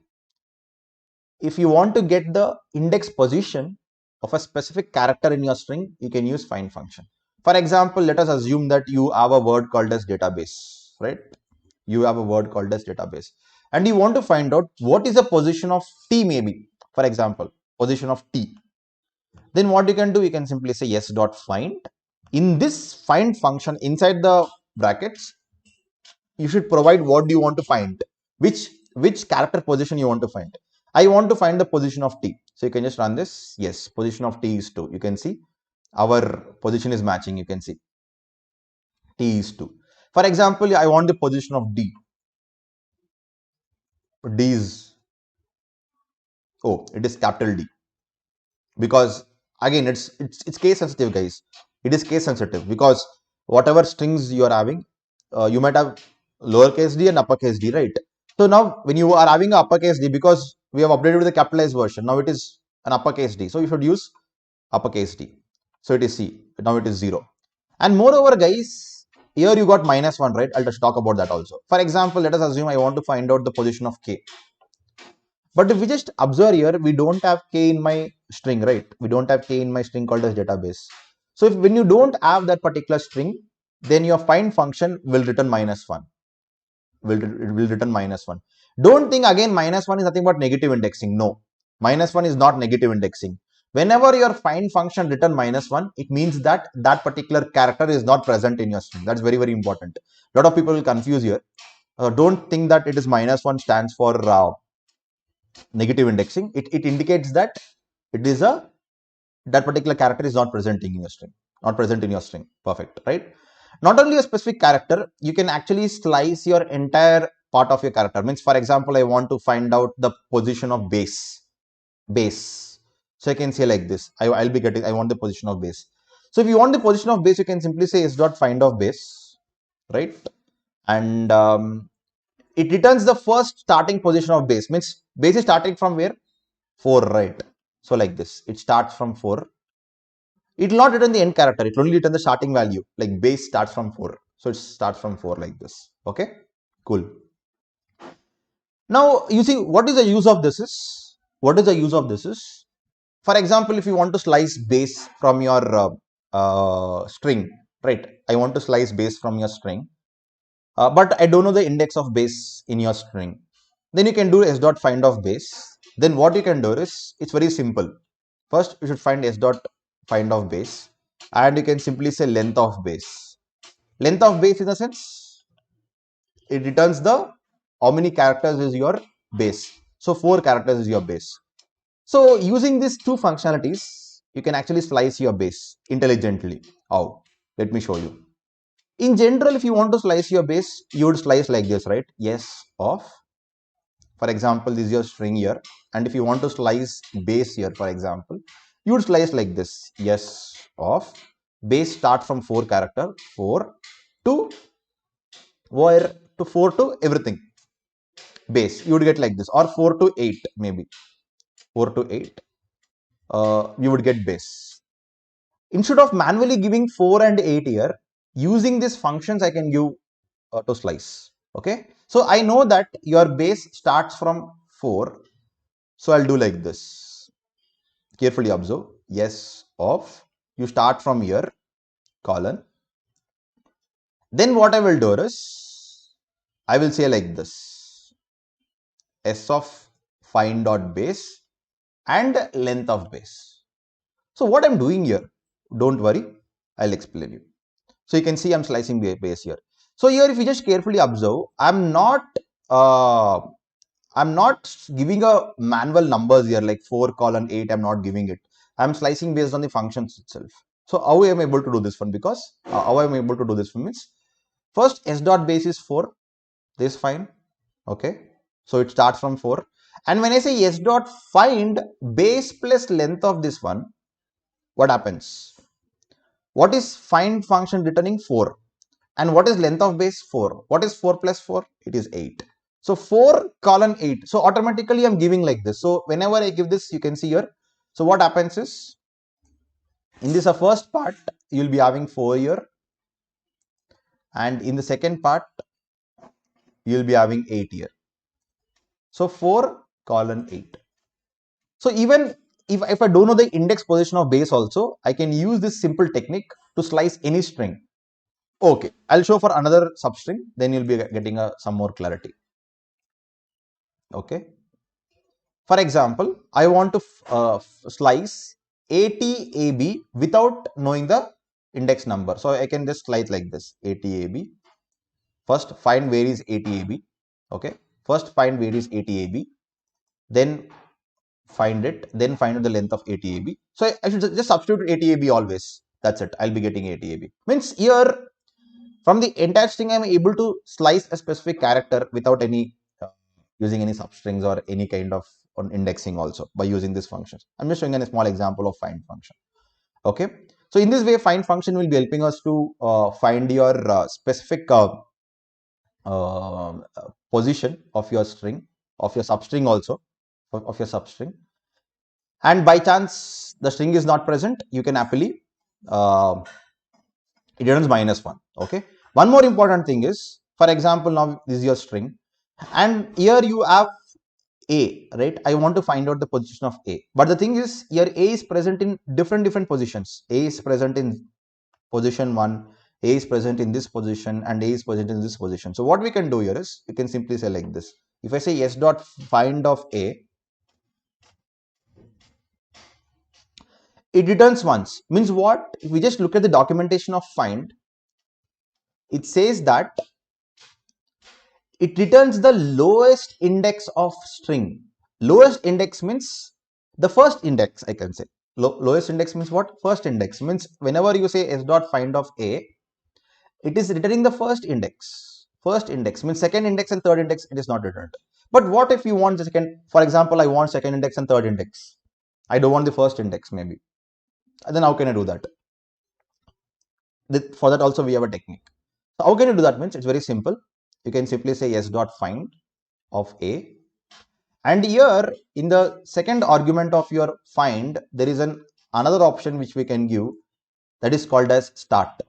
[SPEAKER 1] if you want to get the index position of a specific character in your string, you can use find function. For example, let us assume that you have a word called as database, right? You have a word called as database and you want to find out what is the position of t, maybe, for example, position of t. Then what you can do, you can simply say yes dot find. In this find function, inside the brackets, you should provide what do you want to find, which character position you want to find. I want to find the position of t. So you can just run this. Yes, position of t is 2. You can see our position is matching. You can see t is 2. For example, I want the position of d. D is, oh, it is capital D. Because again, it's case sensitive, guys. It is case sensitive because whatever strings you are having, you might have lowercase d and uppercase d, right? So now when you are having a uppercase d, because we have updated with the capitalized version, now it is an uppercase d. So you should use uppercase d. So it is C. Now it is 0. And moreover, guys, here you got -1, right? I'll just talk about that also. For example, let us assume I want to find out the position of k. But if we just observe here, we don't have k in my string, right? We don't have k in my string called as database. So when you don't have that particular string, then your find function will return -1. It will return -1. Don't think again -1 is nothing but negative indexing. No, -1 is not negative indexing. Whenever your find function return -1, it means that that particular character is not present in your string. That's very, very important. A lot of people will confuse here. Don't think that it is -1 stands for negative indexing. It indicates that it is that particular character is not present in your string. Perfect, right? Not only a specific character, you can actually slice your entire part of your character. Means, for example, I want to find out the position of base. So I can say like this. I want the position of base. So if you want the position of base, you can simply say s dot find of base, right? And it returns the first starting position of base. Means base is starting from where? 4, right? So like this, it starts from 4. It will not return the end character. It will only return the starting value. Like base starts from 4. So it starts from 4 like this. Okay, cool. Now you see what is the use of this is? For example, if you want to slice base from your string, right? I want to slice base from your string, but I don't know the index of base in your string. Then you can do s dot find of base. Then what you can do is, it's very simple. First, you should find s dot find of base, and you can simply say length of base. Length of base in the sense, it returns the how many characters is your base. So 4 characters is your base. So using these two functionalities, you can actually slice your base intelligently. How? Let me show you. In general, if you want to slice your base, you would slice like this, right? Yes of, for example, this is your string here. And if you want to slice base here, for example, you would slice like this. Yes of base start from 4 character, 4 to where to 4 to everything base. You would get like this, or 4 to 8 maybe. 4 to 8 you would get base. Instead of manually giving 4 and 8 here, using these functions I can give to slice. Okay, so I know that your base starts from 4, so I'll do like this. Carefully observe. Yes of, you start from here, colon. Then what I will do is, I will say like this, s of find dot base and length of base. So what I'm doing here, don't worry, I'll explain you. So you can see I'm slicing base here. So here, if you just carefully observe, I'm not giving a manual numbers here like 4 colon 8. I'm not giving it. I'm slicing based on the functions itself. So how am I able to do this one? Because how am I able to do this one means, first s dot base is 4. This fine. Okay. So it starts from 4. And when I say s dot find base plus length of this one, what happens? What is find function returning? 4. And what is length of base? 4. What is 4 plus 4? It is 8. So 4 colon 8. So automatically I'm giving like this. So whenever I give this, you can see here. So what happens is, in this first part, you'll be having 4 here. And in the second part, you'll be having 8 here. So 4 colon 8. So even if I don't know the index position of base also, I can use this simple technique to slice any string. Okay, I'll show for another substring, then you'll be getting some more clarity. Okay. For example, I want to slice ATAB without knowing the index number. So I can just slice like this, ATAB. First find where is ATAB. Okay. First find where is ATAB. Then find it. Then find out the length of ATAB. So I should just substitute ATAB always. That's it. I'll be getting ATAB. Means here, from the entire string, I'm able to slice a specific character without any using any substrings or any kind of on indexing also by using these functions. I'm just showing a small example of find function. Okay. So in this way, find function will be helping us to find your specific position of your string, of your substring also, of your substring. And by chance the string is not present, you can happily it returns -1. Okay. One more important thing is, for example, now this is your string, and here you have A, right? I want to find out the position of A. But the thing is, here A is present in different positions. A is present in position 1, A is present in this position, and A is present in this position. So what we can do here is, you can simply say like this. If I say s dot find of A, it returns once. Means what? If we just look at the documentation of find, it says that it returns the lowest index of string. Lowest index means the first index, I can say. Lowest index means what? First index means whenever you say s dot find of A, it is returning the first index. First index means second index and third index, it is not returned. But what if you want the second? For example, I want second index and third index. I don't want the first index maybe. And then how can I do that? For that also we have a technique. So how can you do that? Means it's very simple. You can simply say s dot find of A. And here in the second argument of your find, there is another option which we can give, that is called as start.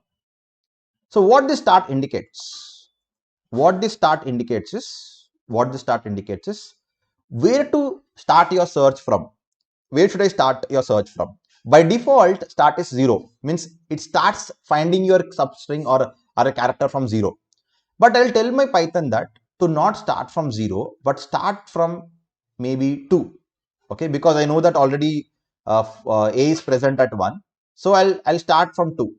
[SPEAKER 1] So what this start indicates? What this start indicates is, where to start your search from. Where should I start your search from? By default, start is 0. Means it starts finding your substring or a character from 0. But I'll tell my Python that to not start from 0, but start from maybe 2. Okay, because I know that already A is present at 1. So I'll start from 2.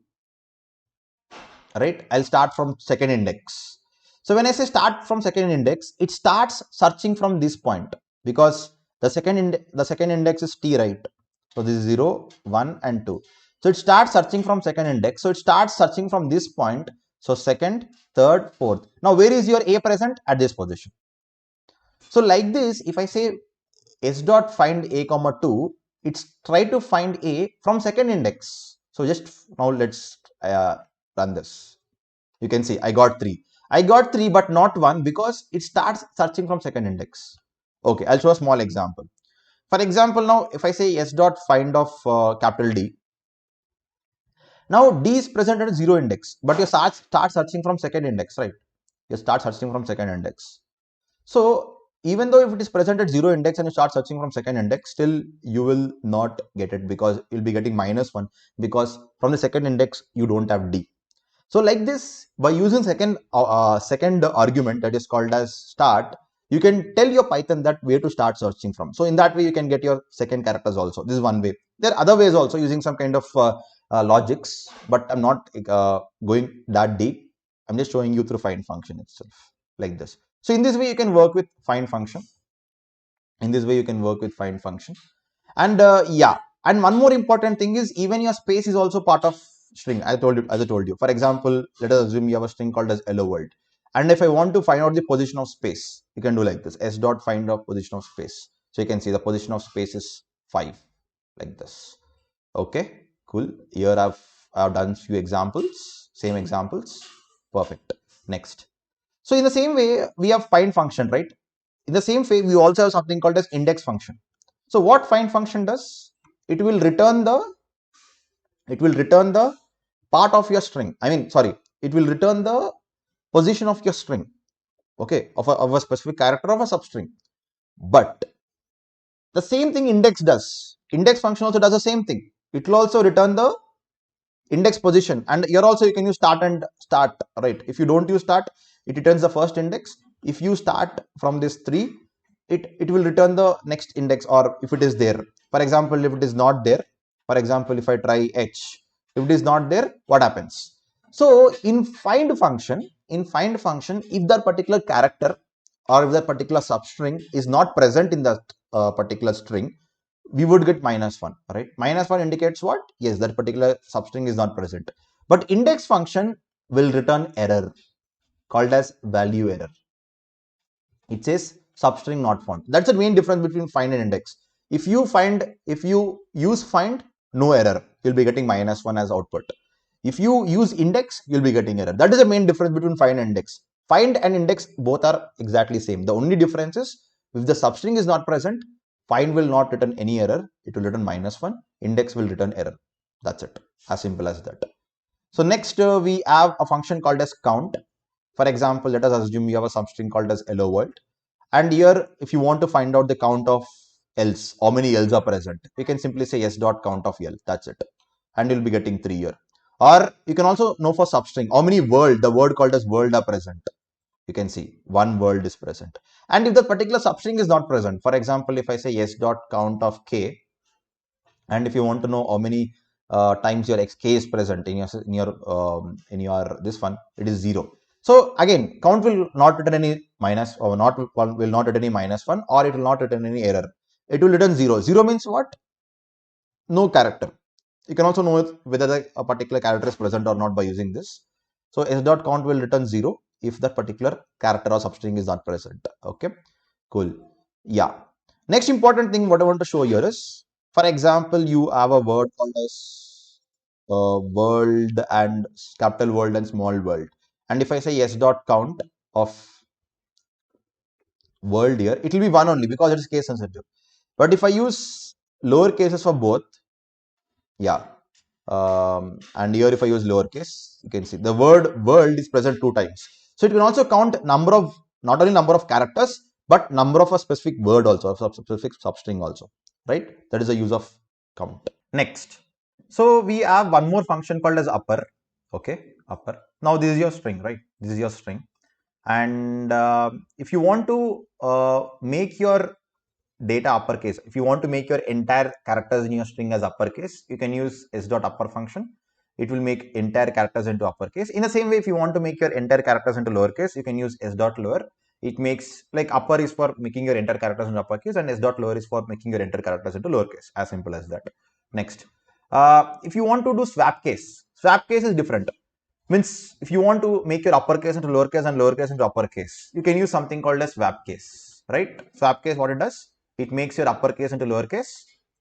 [SPEAKER 1] Right? I'll start from second index. So when I say start from second index, it starts searching from this point, because the second index is T, right? So this is 0, 1 and 2. So it starts searching from second index. So it starts searching from this point. So second, third, fourth. Now where is your A present? At this position. So like this, if I say s dot find a comma 2, it's try to find a from second index. So just now let's run this. You can see I got 3. I got 3 but not 1 because it starts searching from second index. Okay, I'll show a small example. For example, now if I say s dot find of capital D, now D is present at 0 index, but you start searching from second index, right? You start searching from second index. So even though if it is present at 0 index and you start searching from second index, still you will not get it because you'll be getting -1 because from the second index you don't have D. So like this, by using second argument that is called as start, you can tell your Python that where to start searching from. So in that way, you can get your second characters also. This is one way. There are other ways also using some kind of logics, but I'm not going that deep. I'm just showing you through find function itself like this. So in this way, you can work with find function. In this way, you can work with find function. And yeah, and one more important thing is even your space is also part of string. As I told you. For example, let us assume you have a string called as hello world. And if I want to find out the position of space, you can do like this, s dot find out position of space. So you can see the position of space is 5 like this. Okay, cool. Here I've done few examples, same examples. Perfect. Next. So in the same way, we have find function, right? In the same way, we also have something called as index function. So what find function does? It will return the part of your string. It will return the position of your string. Okay, of a specific character of a substring. But the same thing index does. Index function also does the same thing. It will also return the index position, and here also you can use start and start, right? If you don't use start, it returns the first index. If you start from this 3, it will return the next index, or if it is there. For example, if it is not there, for example, if I try h, if it is not there, what happens? So in find function, if that particular character or if that particular substring is not present in that particular string, we would get -1, right? -1 indicates what? Yes, that particular substring is not present. But index function will return error called as value error. It says substring not found. That's the main difference between find and index. If you use find, no error, you'll be getting -1 as output. If you use index, you'll be getting error. That is the main difference between find and index. Find and index both are exactly same. The only difference is if the substring is not present, find will not return any error. It will return -1. Index will return error. That's it. As simple as that. So next we have a function called as count. For example, let us assume you have a substring called as hello world. And here, if you want to find out the count of L's, how many L's are present, you can simply say s dot count of L. That's it. And you'll be getting 3 here. Or you can also know for substring how many world, the word called as world are present. You can see one world is present. And if the particular substring is not present, for example, if I say s dot count of k, and if you want to know how many times your xk is present in your this one, it is 0. So again, count will not return any minus, or not will not return any -1, or it will not return any error. It will return 0. 0 means what? No character. You can also know whether a particular character is present or not by using this. So s dot count will return 0 if that particular character or substring is not present. Okay, cool. Yeah. Next important thing what I want to show here is, for example, you have a word called as world and capital world and small world. And if I say s dot count of world here, it will be 1 only because it is case sensitive. But if I use lower cases for both, yeah, and here if I use lowercase, you can see the word world is present 2 times. So it can also count number of, not only number of characters, but number of a specific word also, a specific substring also, right? That is the use of count. Next, so we have one more function called as upper. Okay, upper. Now this is your string, right? This is your string. And if you want to make your data uppercase, if you want to make your entire characters in your string as uppercase, you can use s dot upper function. It will make entire characters into uppercase. In the same way, if you want to make your entire characters into lowercase, you can use s dot lower. it makes like upper is for making your enter characters into uppercase and s dot lower is for making your enter characters into lowercase. As simple as that. Next, if you want to do swap case is different. Means if you want to make your uppercase into lowercase and lowercase into uppercase, you can use something called as swap case, right? Swap case, what it does, it makes your uppercase into lowercase.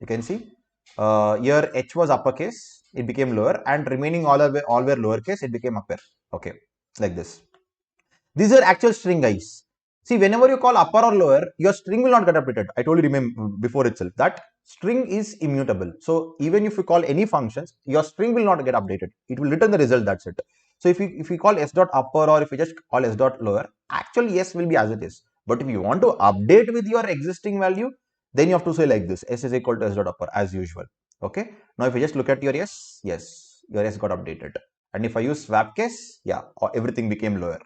[SPEAKER 1] You can see here h was uppercase, it became lower, and remaining all were lowercase, it became upper. Okay, like this. These are actual string, guys. See, whenever you call upper or lower, your string will not get updated. I told you remember before itself that string is immutable. So even if you call any functions, your string will not get updated. It will return the result. That's it. So if we call s dot upper or if we just call s dot lower, actually s will be as it is. But if you want to update with your existing value, then you have to say like this: s is equal to s dot upper as usual. Okay. Now if you just look at your s, yes, your s got updated. And if I use swap case, yeah, everything became lower.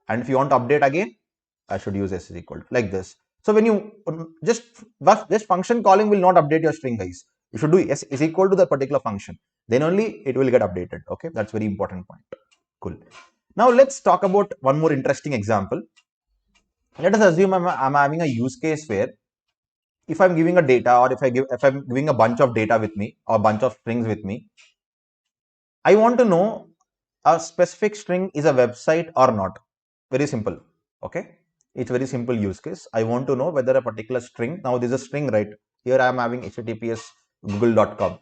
[SPEAKER 1] And if you want to update again, I should use s is equal to like this. So when you just function calling will not update your string, guys. You should do s is equal to the particular function. Then only it will get updated. Okay, that's very important point. Cool. Now let's talk about one more interesting example. Let us assume I'm having a use case where if I'm giving a data or if I'm giving a bunch of data with me or a bunch of strings with me, I want to know a specific string is a website or not. Very simple. Okay. It's very simple use case. I want to know whether a particular string, now this is a string, right? Here I am having https google.com.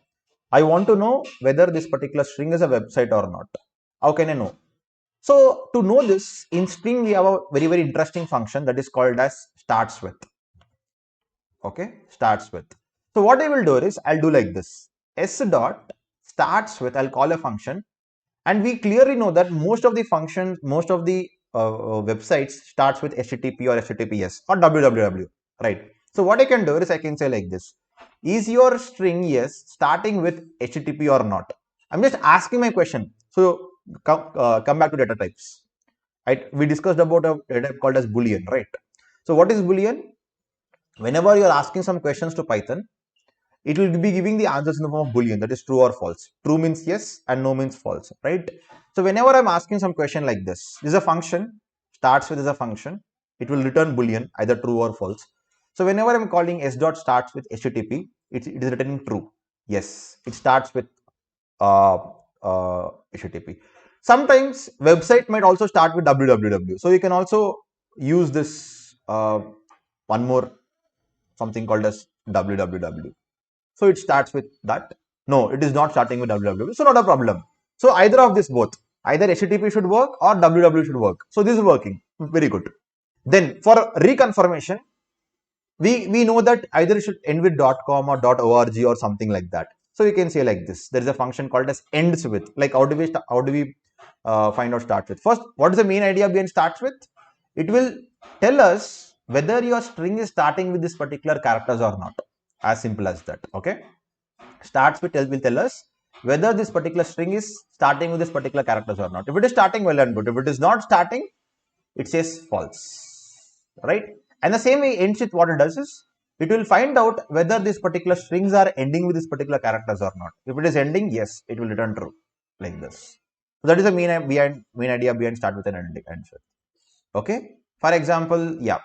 [SPEAKER 1] I want to know whether this particular string is a website or not. How can I know? So to know this, in string we have a very, very interesting function that is called as starts with. Okay, starts with. So what I will do is I'll do like this. S dot starts with, I'll call a function, and we clearly know that most of the functions, most of the websites starts with HTTP or HTTPS or www, right? So what I can do is I can say like this: is your string yes starting with HTTP or not? I'm just asking my question. So come back to data types. Right? We discussed about a data type called as Boolean, right? So what is Boolean? Whenever you're asking some questions to Python, it will be giving the answers in the form of Boolean, that is true or false. True means yes and no means false, right? So whenever I'm asking some question like this is a function, starts with is a function, it will return Boolean, either true or false. So whenever I'm calling s dot starts with HTTP, it is returning true. Yes, it starts with uh, HTTP. Sometimes website might also start with www. So you can also use this one more something called as www. So it starts with that. No, it is not starting with www. So not a problem. So either of this both, either HTTP should work or www should work. So this is working. Very good. Then for reconfirmation, we know that either it should end with .com or .org or something like that. So you can say like this. There is a function called as ends with. Like how do we find out starts with? First, what is the main idea behind starts with? It will tell us whether your string is starting with this particular characters or not. As simple as that. Okay. Starts with will tell us whether this particular string is starting with this particular characters or not. If it is starting, well and good. If it is not starting, it says false, right? And the same way ends with, what it does is it will find out whether these particular strings are ending with this particular characters or not. If it is ending, yes, it will return true, like this. So that is the main idea behind start with an end with. Okay. For example, yeah.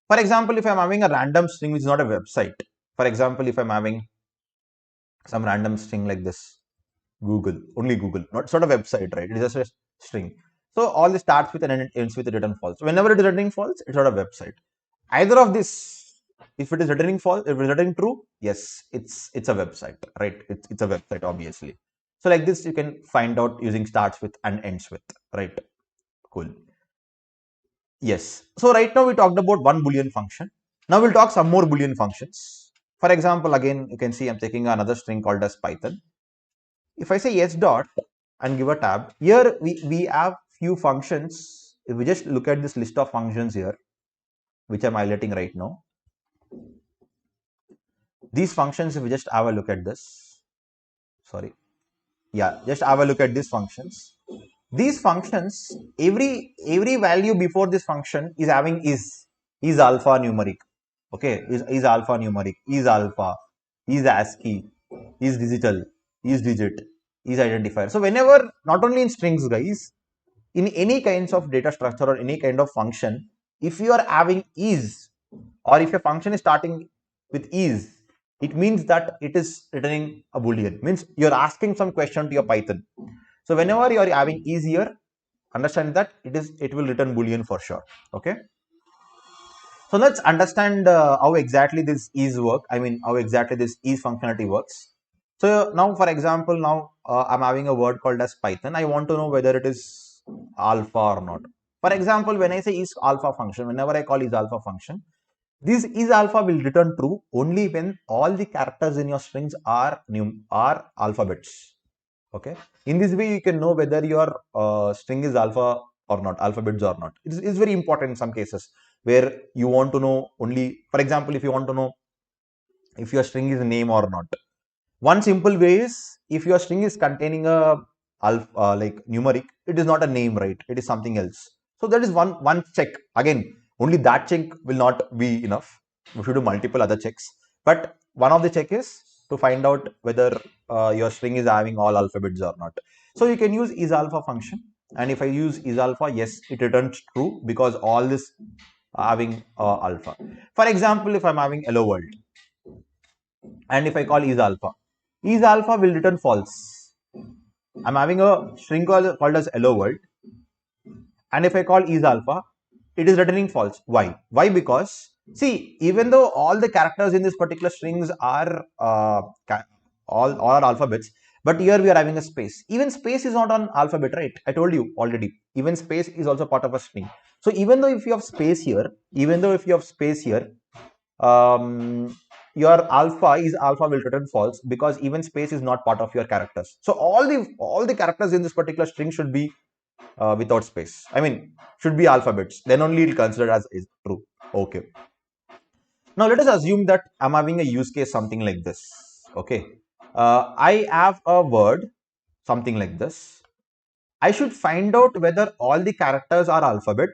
[SPEAKER 1] For example, if I'm having a random string which is not a website. For example, if I'm having some random string like this, Google, only Google, not sort of website, right? It is just a string. So all this starts with and ends with a return false. Whenever it is returning false, it's not a website. Either of this, if it is returning false, if it is returning true, yes, it's a website, right? It's a website, obviously. So like this, you can find out using starts with and ends with, right? Cool. Yes. So right now we talked about one Boolean function. Now we'll talk some more Boolean functions. For example, again, you can see I'm taking another string called as Python. If I say s dot and give a tab, here we have few functions. If we just look at this list of functions here, which I'm highlighting right now, these functions, if we just have a look at this, sorry, yeah, just have a look at these functions. These functions, every value before this function is having is alphanumeric. Okay, is alphanumeric, is alpha, is ASCII, is digital, is digit, is identifier. So whenever, not only in strings, guys, in any kinds of data structure or any kind of function, if you are having is, or if your function is starting with is, it means that it is returning a boolean, means you're asking some question to your Python. So whenever you are having is here, understand that it will return boolean for sure. Okay, so let's understand how exactly this is work. I mean, how exactly this is functionality works. So now, for example, now I'm having a word called as Python. I want to know whether it is alpha or not. For example, when I say is alpha function, whenever I call is alpha function, this is alpha will return true only when all the characters in your strings are alphabets. Okay. In this way, you can know whether your string is alpha or not, alphabets or not. It is very important in some cases where you want to know only, for example, if you want to know if your string is a name or not. One simple way is, if your string is containing a alpha, like numeric, it is not a name, right? It is something else. So that is one check. Again, only that check will not be enough. We should do multiple other checks. But one of the check is to find out whether your string is having all alphabets or not. So you can use is alpha function. And if I use is alpha, yes, it returns true because all this having alpha. For example, if I'm having hello world, and if I call is alpha will return false. I'm having a string called as hello world, and if I call is alpha, it is returning false. Why? Why? Because see, even though all the characters in this particular strings are all are alphabets, but here we are having a space. Even space is not an alphabet, right? I told you already. Even space is also part of a string. So even though if you have space here, your alpha will return false because even space is not part of your characters. So all the characters in this particular string should be without space. I mean, should be alphabets. Then only it will consider as is true. Okay. Now let us assume that I'm having a use case something like this. Okay. I have a word something like this. I should find out whether all the characters are alphabet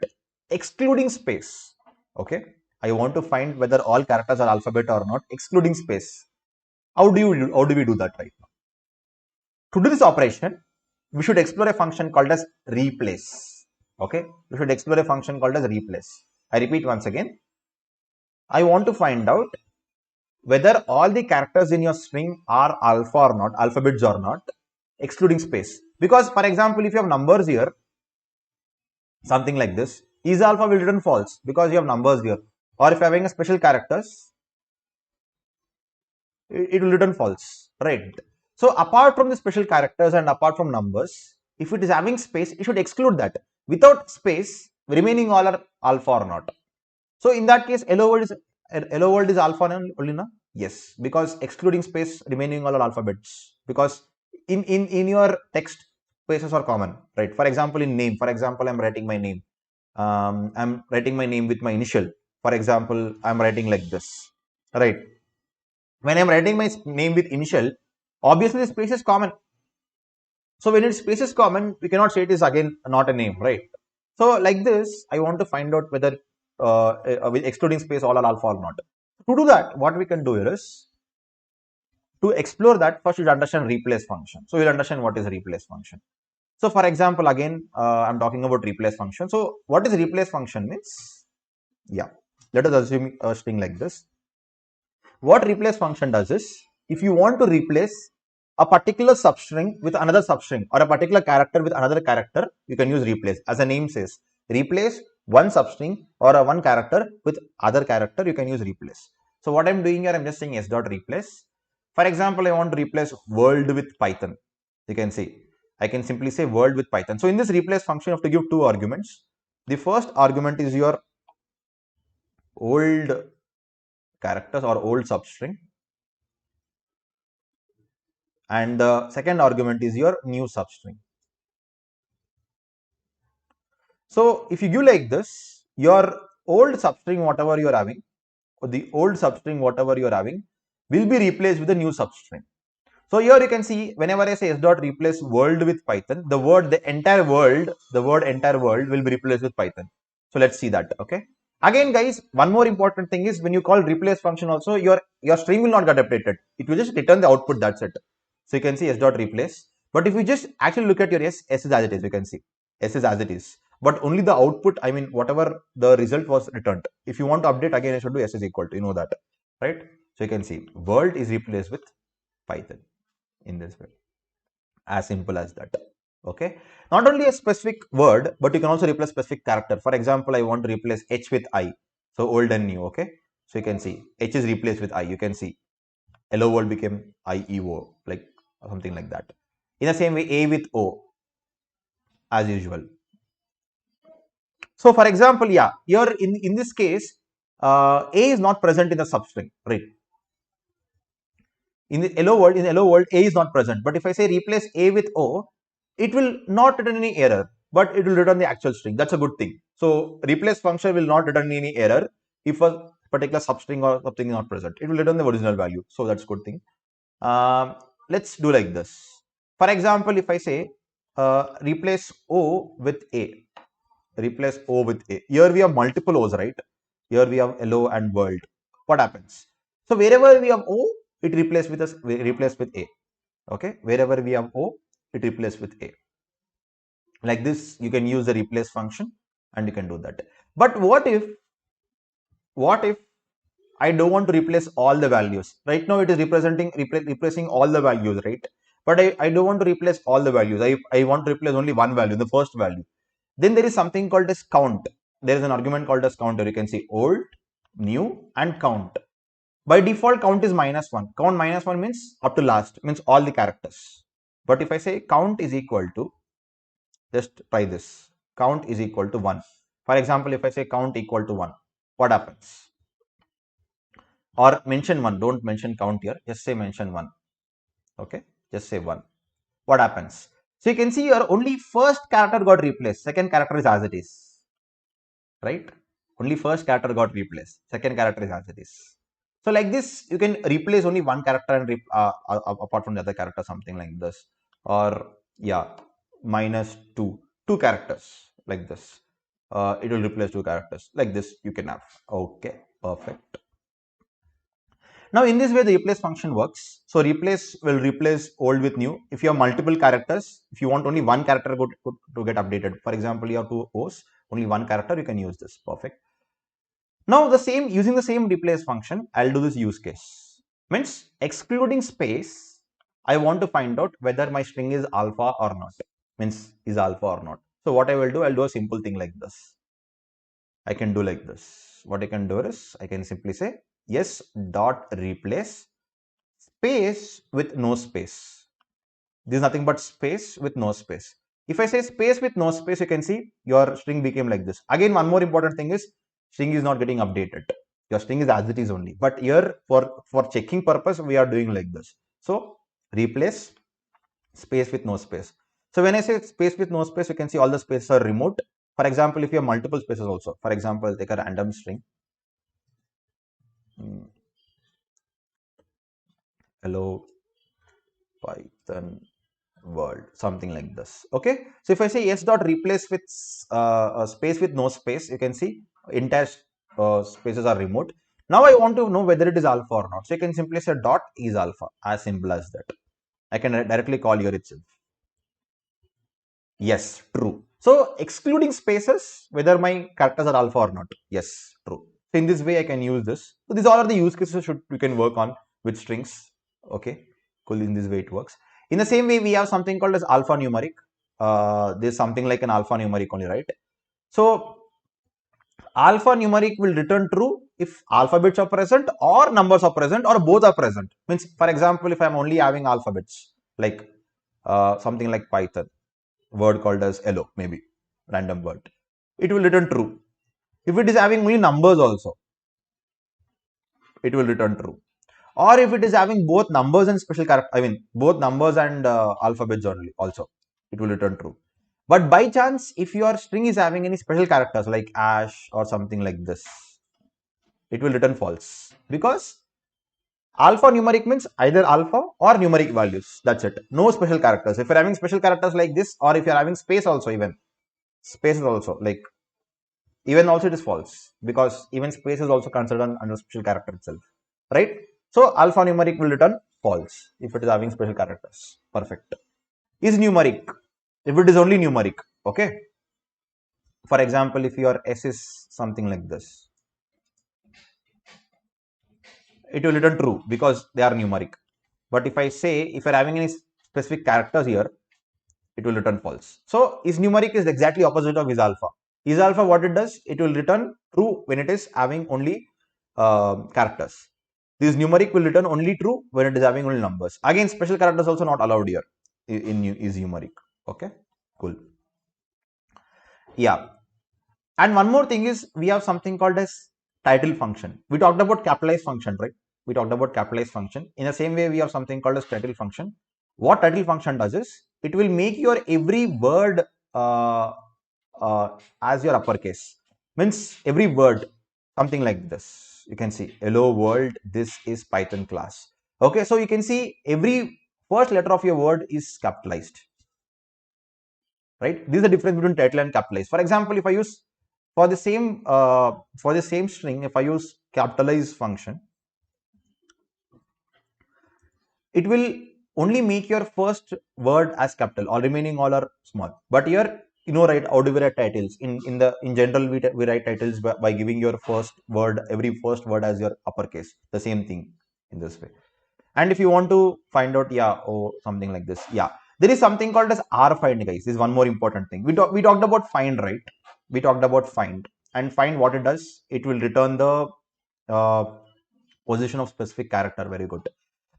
[SPEAKER 1] excluding space. Okay. I want to find whether all characters are alphabet or not excluding space. How do we do that right now? To do this operation, we should explore a function called as replace. Okay, we should explore a function called as replace. I repeat once again. I want to find out whether all the characters in your string are alpha or not, alphabets or not, excluding space. Because, for example, if you have numbers here, something like this, is alpha will return false because you have numbers here. Or if you are having a special characters, it will return false, right? So apart from the special characters and apart from numbers, if it is having space, it should exclude that. Without space, remaining all are alpha or not. So in that case, hello world is alpha only, na? Yes, because excluding space, remaining all are alphabets. Because in your text, spaces are common, right? For example, in name, for example, I'm writing my name. I'm writing my name with my initial. For example, I'm writing like this, right? When I'm writing my name with initial, obviously the space is common. So when its space is common, we cannot say it is again not a name, right? So like this, I want to find out whether with excluding space all are alpha or not. To do that, what we can do here is, to explore that, first you should understand replace function. So you'll understand what is replace function. So for example, again, I'm talking about replace function. So what is replace function means? Yeah, let us assume a string like this. What replace function does is, if you want to replace a particular substring with another substring or a particular character with another character, you can use replace. As the name says, replace one substring or a one character with other character, you can use replace. So what I'm doing here, I'm just saying s dot replace. For example, I want to replace world with Python. You can see, I can simply say world with Python. So in this replace function, you have to give two arguments. The first argument is your old characters or old substring, and the second argument is your new substring. So if you give like this, your old substring whatever you are having, or the old substring whatever you are having, will be replaced with a new substring. So here you can see, whenever I say s dot replace world with Python, the word entire world will be replaced with Python. So let's see that. Okay. Again, guys, one more important thing is, when you call replace function also, your string will not get updated. It will just return the output, that's it. So you can see s dot replace. But if you just actually look at your s is as it is, you can see s is as it is. but only the output, I mean, whatever the result was returned. If you want to update again, I should do s is equal to, you know that, right? So you can see world is replaced with Python in this way, as simple as that. Okay, not only a specific word, but you can also replace specific character. For example, I want to replace H with I, so old and new. Okay, so you can see H is replaced with I. You can see hello world became IEO, like something like that. In the same way, A with O, as usual. So for example, yeah, here in this case, A is not present in the substring, right? In the hello world, A is not present. But if I say replace A with O, it will not return any error, but it will return the actual string. That's a good thing. So replace function will not return any error if a particular substring or something is not present. It will return the original value. So that's a good thing. Let's do like this. For example, if I say replace O with A, replace O with A. Here we have multiple O's, right? Here we have hello and world. What happens? So wherever we have O, it replaces with A. Okay, wherever we have O, it replaces with A. Like this, you can use the replace function and you can do that. But what if I don't want to replace all the values? Right now it is replacing all the values, right? But I don't want to replace all the values. I want to replace only one value, the first value. Then there is something called as count. There is an argument called as counter. You can see old, new, and count. By default, count is -1. Count -1 means up to last, means all the characters. But if I say count is equal to, just try this, count is equal to 1. For example, if I say count equal to 1, what happens? Or mention 1, don't mention count here, just say mention 1. Okay, just say 1. What happens? So you can see here only first character got replaced, second character is as it is, right? Only first character got replaced, second character is as it is. So like this, you can replace only one character and apart from the other character, something like this. Or yeah, -2 characters like this. It will replace 2 characters like this. You can have. Okay, perfect. Now in this way the replace function works. So replace will replace old with new. If you have multiple characters, if you want only one character to get updated, for example, you have 2 O's, only one character, you can use this. Perfect. Now using the same replace function, I'll do this use case. Means excluding space, I want to find out whether my string is alpha or not. Means is alpha or not. So what I will do, I'll do a simple thing like this. I can do like this. What I can do is I can simply say yes dot replace space with no space. This is nothing but space with no space. If I say space with no space, you can see your string became like this. Again, one more important thing is string is not getting updated. Your string is as it is only. But here for checking purpose, we are doing like this. So replace space with no space. So when I say space with no space, you can see all the spaces are removed. For example, if you have multiple spaces also, for example, take a random string. Hello Python world, something like this. Okay, so if I say yes dot replace with space with no space, you can see entire spaces are removed. Now I want to know whether it is alpha or not, so you can simply say dot is alpha, as simple as that. I can directly call here itself. Yes, true. So excluding spaces, whether my characters are alpha or not. Yes, true. So in this way I can use this. So these all are the use cases you can work on with strings. Okay, cool. In this way it works. In the same way, we have something called as alphanumeric. There's something like an alphanumeric only, right? So alphanumeric will return true if alphabets are present or numbers are present or both are present. Means, for example, if I'm only having alphabets, like something like Python, word called as hello, maybe random word, it will return true. If it is having only numbers also, it will return true. Or if it is having both numbers and special character, I mean both numbers and alphabets only, also it will return true. But by chance, if your string is having any special characters like ash or something like this, it will return false, because alphanumeric means either alpha or numeric values. That's it. No special characters. If you're having special characters like this, or if you're having space also, even spaces also, like even also it is false, because even space is also considered under special character itself, right? So alphanumeric will return false if it is having special characters. Perfect. Is numeric if it is only numeric. Okay. For example, if your S is something like this, it will return true because they are numeric. But if I say, if you're having any specific characters here, it will return false. So is numeric is exactly opposite of is alpha. Is alpha, what it does, it will return true when it is having only characters. This numeric will return only true when it is having only numbers. Again, special characters also not allowed here in is numeric. Okay, cool. Yeah. And one more thing is we have something called as title function. We talked about capitalized function, right? We talked about capitalized function. In the same way, we have something called as title function. What title function does is it will make your every word uh, as your uppercase. Means every word, something like this. You can see, hello world, this is Python class. Okay, so you can see every first letter of your word is capitalized. Right? This is the difference between title and capitalized. For example, if I use for the same string, if I use capitalize function, it will only make your first word as capital, all remaining all are small. But here, right, how do we write titles? In general, we write titles by giving your first word, every first word as your uppercase. The same thing in this way. And if you want to find out, something like this, there is something called as R find, guys. This is one more important thing. We talked about find, right? We talked about find, and find, what it does, it will return the uh, position of specific character. Very good.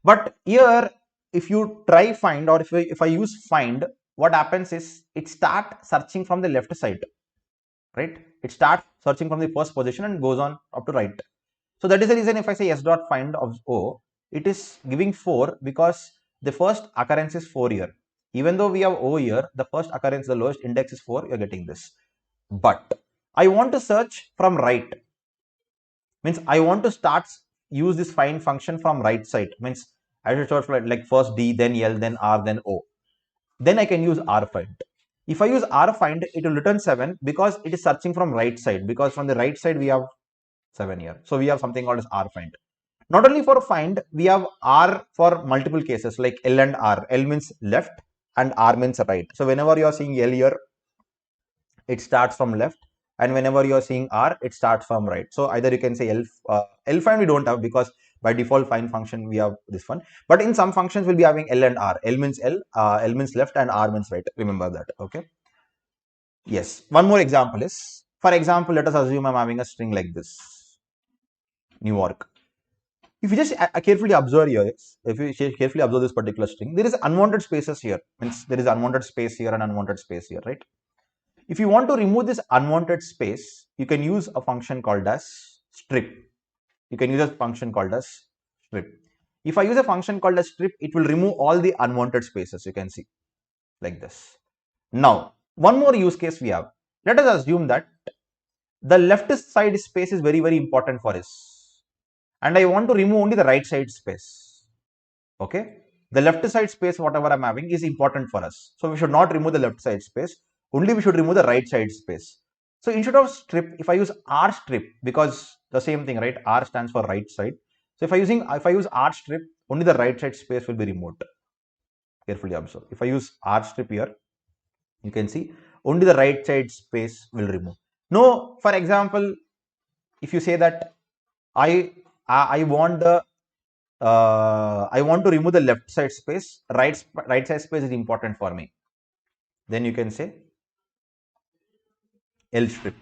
[SPEAKER 1] But here, if you try find, or if I use find, what happens is it start searching from the left side, right? It starts searching from the first position and goes on up to right. So that is the reason if I say s dot find of O, it is giving 4 because the first occurrence is 4 here. Even though we have O here, the first occurrence, the lowest index is 4, you're getting this. But I want to search from right. Means I want to start use this find function from right side. Means I should search like first D, then L, then R, then O. Then I can use R find. If I use R find, it will return 7 because it is searching from right side. Because from the right side we have 7 here. So we have something called as R find. Not only for find, we have R for multiple cases like L and R. L means left and R means right. So whenever you are seeing L here, it starts from left, and whenever you are seeing R, it starts from right. So either you can say L find we don't have because by default find function we have this one. But in some functions we'll be having L and R. L means L means left, and R means right. Remember that. Okay. Yes. One more example is, for example, let us assume I'm having a string like this, New York. If you just carefully observe here, if you carefully observe this particular string, there is unwanted spaces here. Means there is unwanted space here and unwanted space here, right? If you want to remove this unwanted space, you can use a function called as strip. You can use a function called as strip. If I use a function called as strip, it will remove all the unwanted spaces. You can see like this. Now, one more use case we have. Let us assume that the left side space is very, very important for us, and I want to remove only the right side space. Okay, the left side space, whatever I'm having, is important for us. So we should not remove the left side space. Only we should remove the right side space. So instead of strip, if I use R strip, because the same thing, right? R stands for right side. So if I use R strip, only the right side space will be removed. Carefully observe. If I use R strip here, you can see only the right side space will remove. No, for example, if you say that I want the I want to remove the left side space, right side space is important for me, then you can say L strip.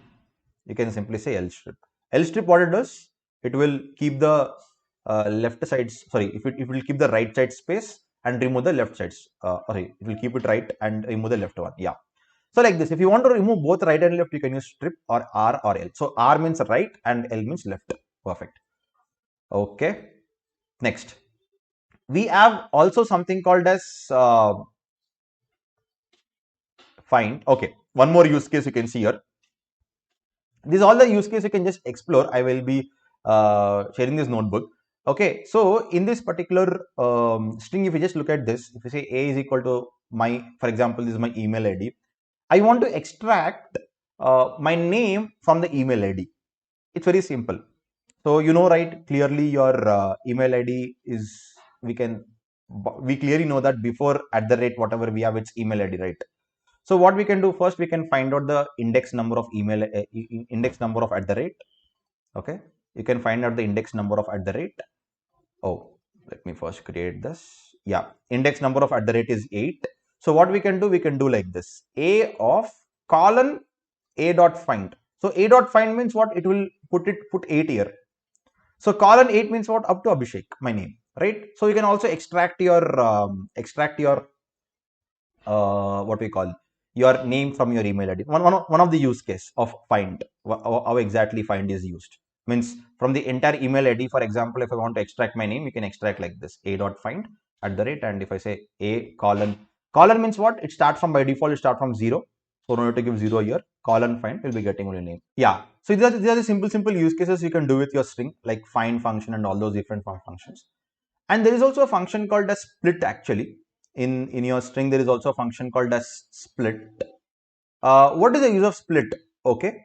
[SPEAKER 1] You can simply say L strip. L strip, what it does, it will keep the left side, sorry, it will keep the right side space and remove the left sides. Sorry, it will keep it right and remove the left one. Yeah. So like this, if you want to remove both right and left, you can use strip or R or L. So R means right and L means left. Perfect. Okay. Next, we have also something called as find. Okay. One more use case you can see here. These all the use case you can just explore. I will be sharing this notebook. Okay, so in this particular string, if you just look at this, if you say A is equal to my, for example, this is my email ID. I want to extract my name from the email ID. It's very simple. So right, clearly your email ID is, we clearly know that before @ whatever we have, it's email ID, right? So what we can do first, we can find out the index number of email, index number of at the rate. Okay, you can find out the index number of at the rate. Oh, let me first create this. Yeah, index number of at the rate is 8. So what we can do like this: a of colon a dot find. So a dot find means what? It will put 8 here. So colon 8 means what? Up to Abhishek, my name, right? So you can also extract your what we call your name from your email ID. One of the use case of find, how exactly find is used. Means from the entire email ID, for example, if I want to extract my name, you can extract like this: a dot find at the rate, and if I say a colon means what? It starts from, by default, it starts from 0. So no need to give 0 here. Colon find will be getting only name. Yeah. So these are the simple use cases you can do with your string, like find function and all those different functions. And there is also a function called as split. Actually, in your string, there is also a function called as split. What is the use of split? Okay,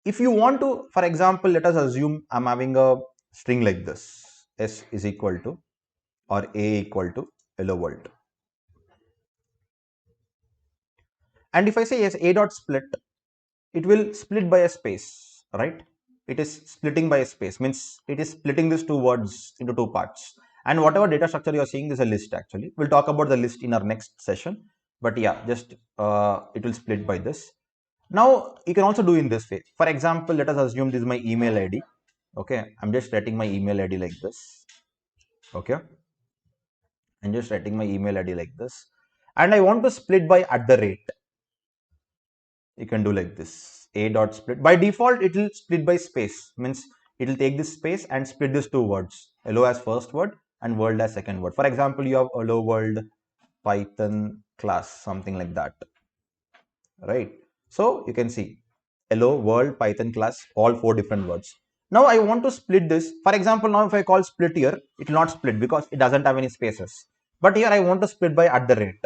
[SPEAKER 1] if you want to, for example, let us assume I'm having a string like this: s is equal to, or a equal to hello world. And if I say yes, a dot split, it will split by a space, right? It is splitting by a space, means it is splitting these two words into two parts. And whatever data structure you are seeing is a list. Actually, we'll talk about the list in our next session, but yeah, just it will split by this. Now you can also do in this way. For example, let us assume this is my email ID. Okay, I'm just writing my email ID like this. Okay, I'm just writing my email ID like this, and I want to split by at the rate. You can do like this: a dot split. By default, it will split by space, means it will take this space and split these two words: hello as first word and world as second word. For example, you have hello world Python class, something like that, right? So you can see hello world Python class, all 4 different words. Now I want to split this. For example, now if I call split here, it will not split because it doesn't have any spaces. But here I want to split by at the rate,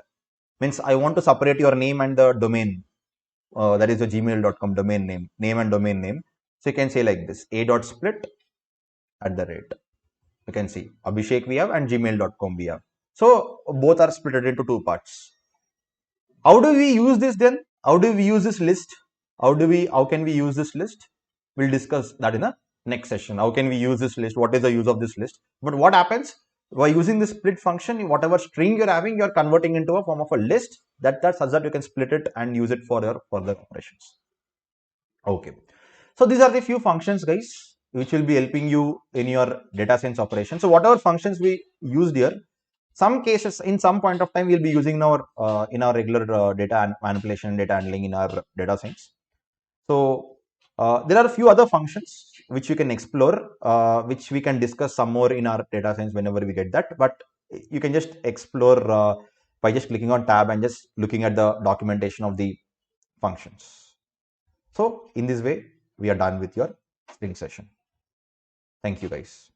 [SPEAKER 1] means I want to separate your name and the domain, that is the gmail.com domain name and domain name. So you can say like this: a dot split at the rate. You can see Abhishek we have and gmail.com we have. So both are split into two parts. How do we use this then? How do we use this list? How can we use this list? We'll discuss that in the next session. How can we use this list? What is the use of this list? But what happens by using this split function? Whatever string you're having, you're converting into a form of a list, that's such that you can split it and use it for your further operations. Okay. So these are the few functions, guys, which will be helping you in your data science operation. So whatever functions we used here, some cases in some point of time we'll be using our in our regular data manipulation, data handling in our data science. So there are a few other functions which you can explore, which we can discuss some more in our data science whenever we get that. But you can just explore by just clicking on tab and just looking at the documentation of the functions. So in this way, we are done with your string session. Thank you, guys.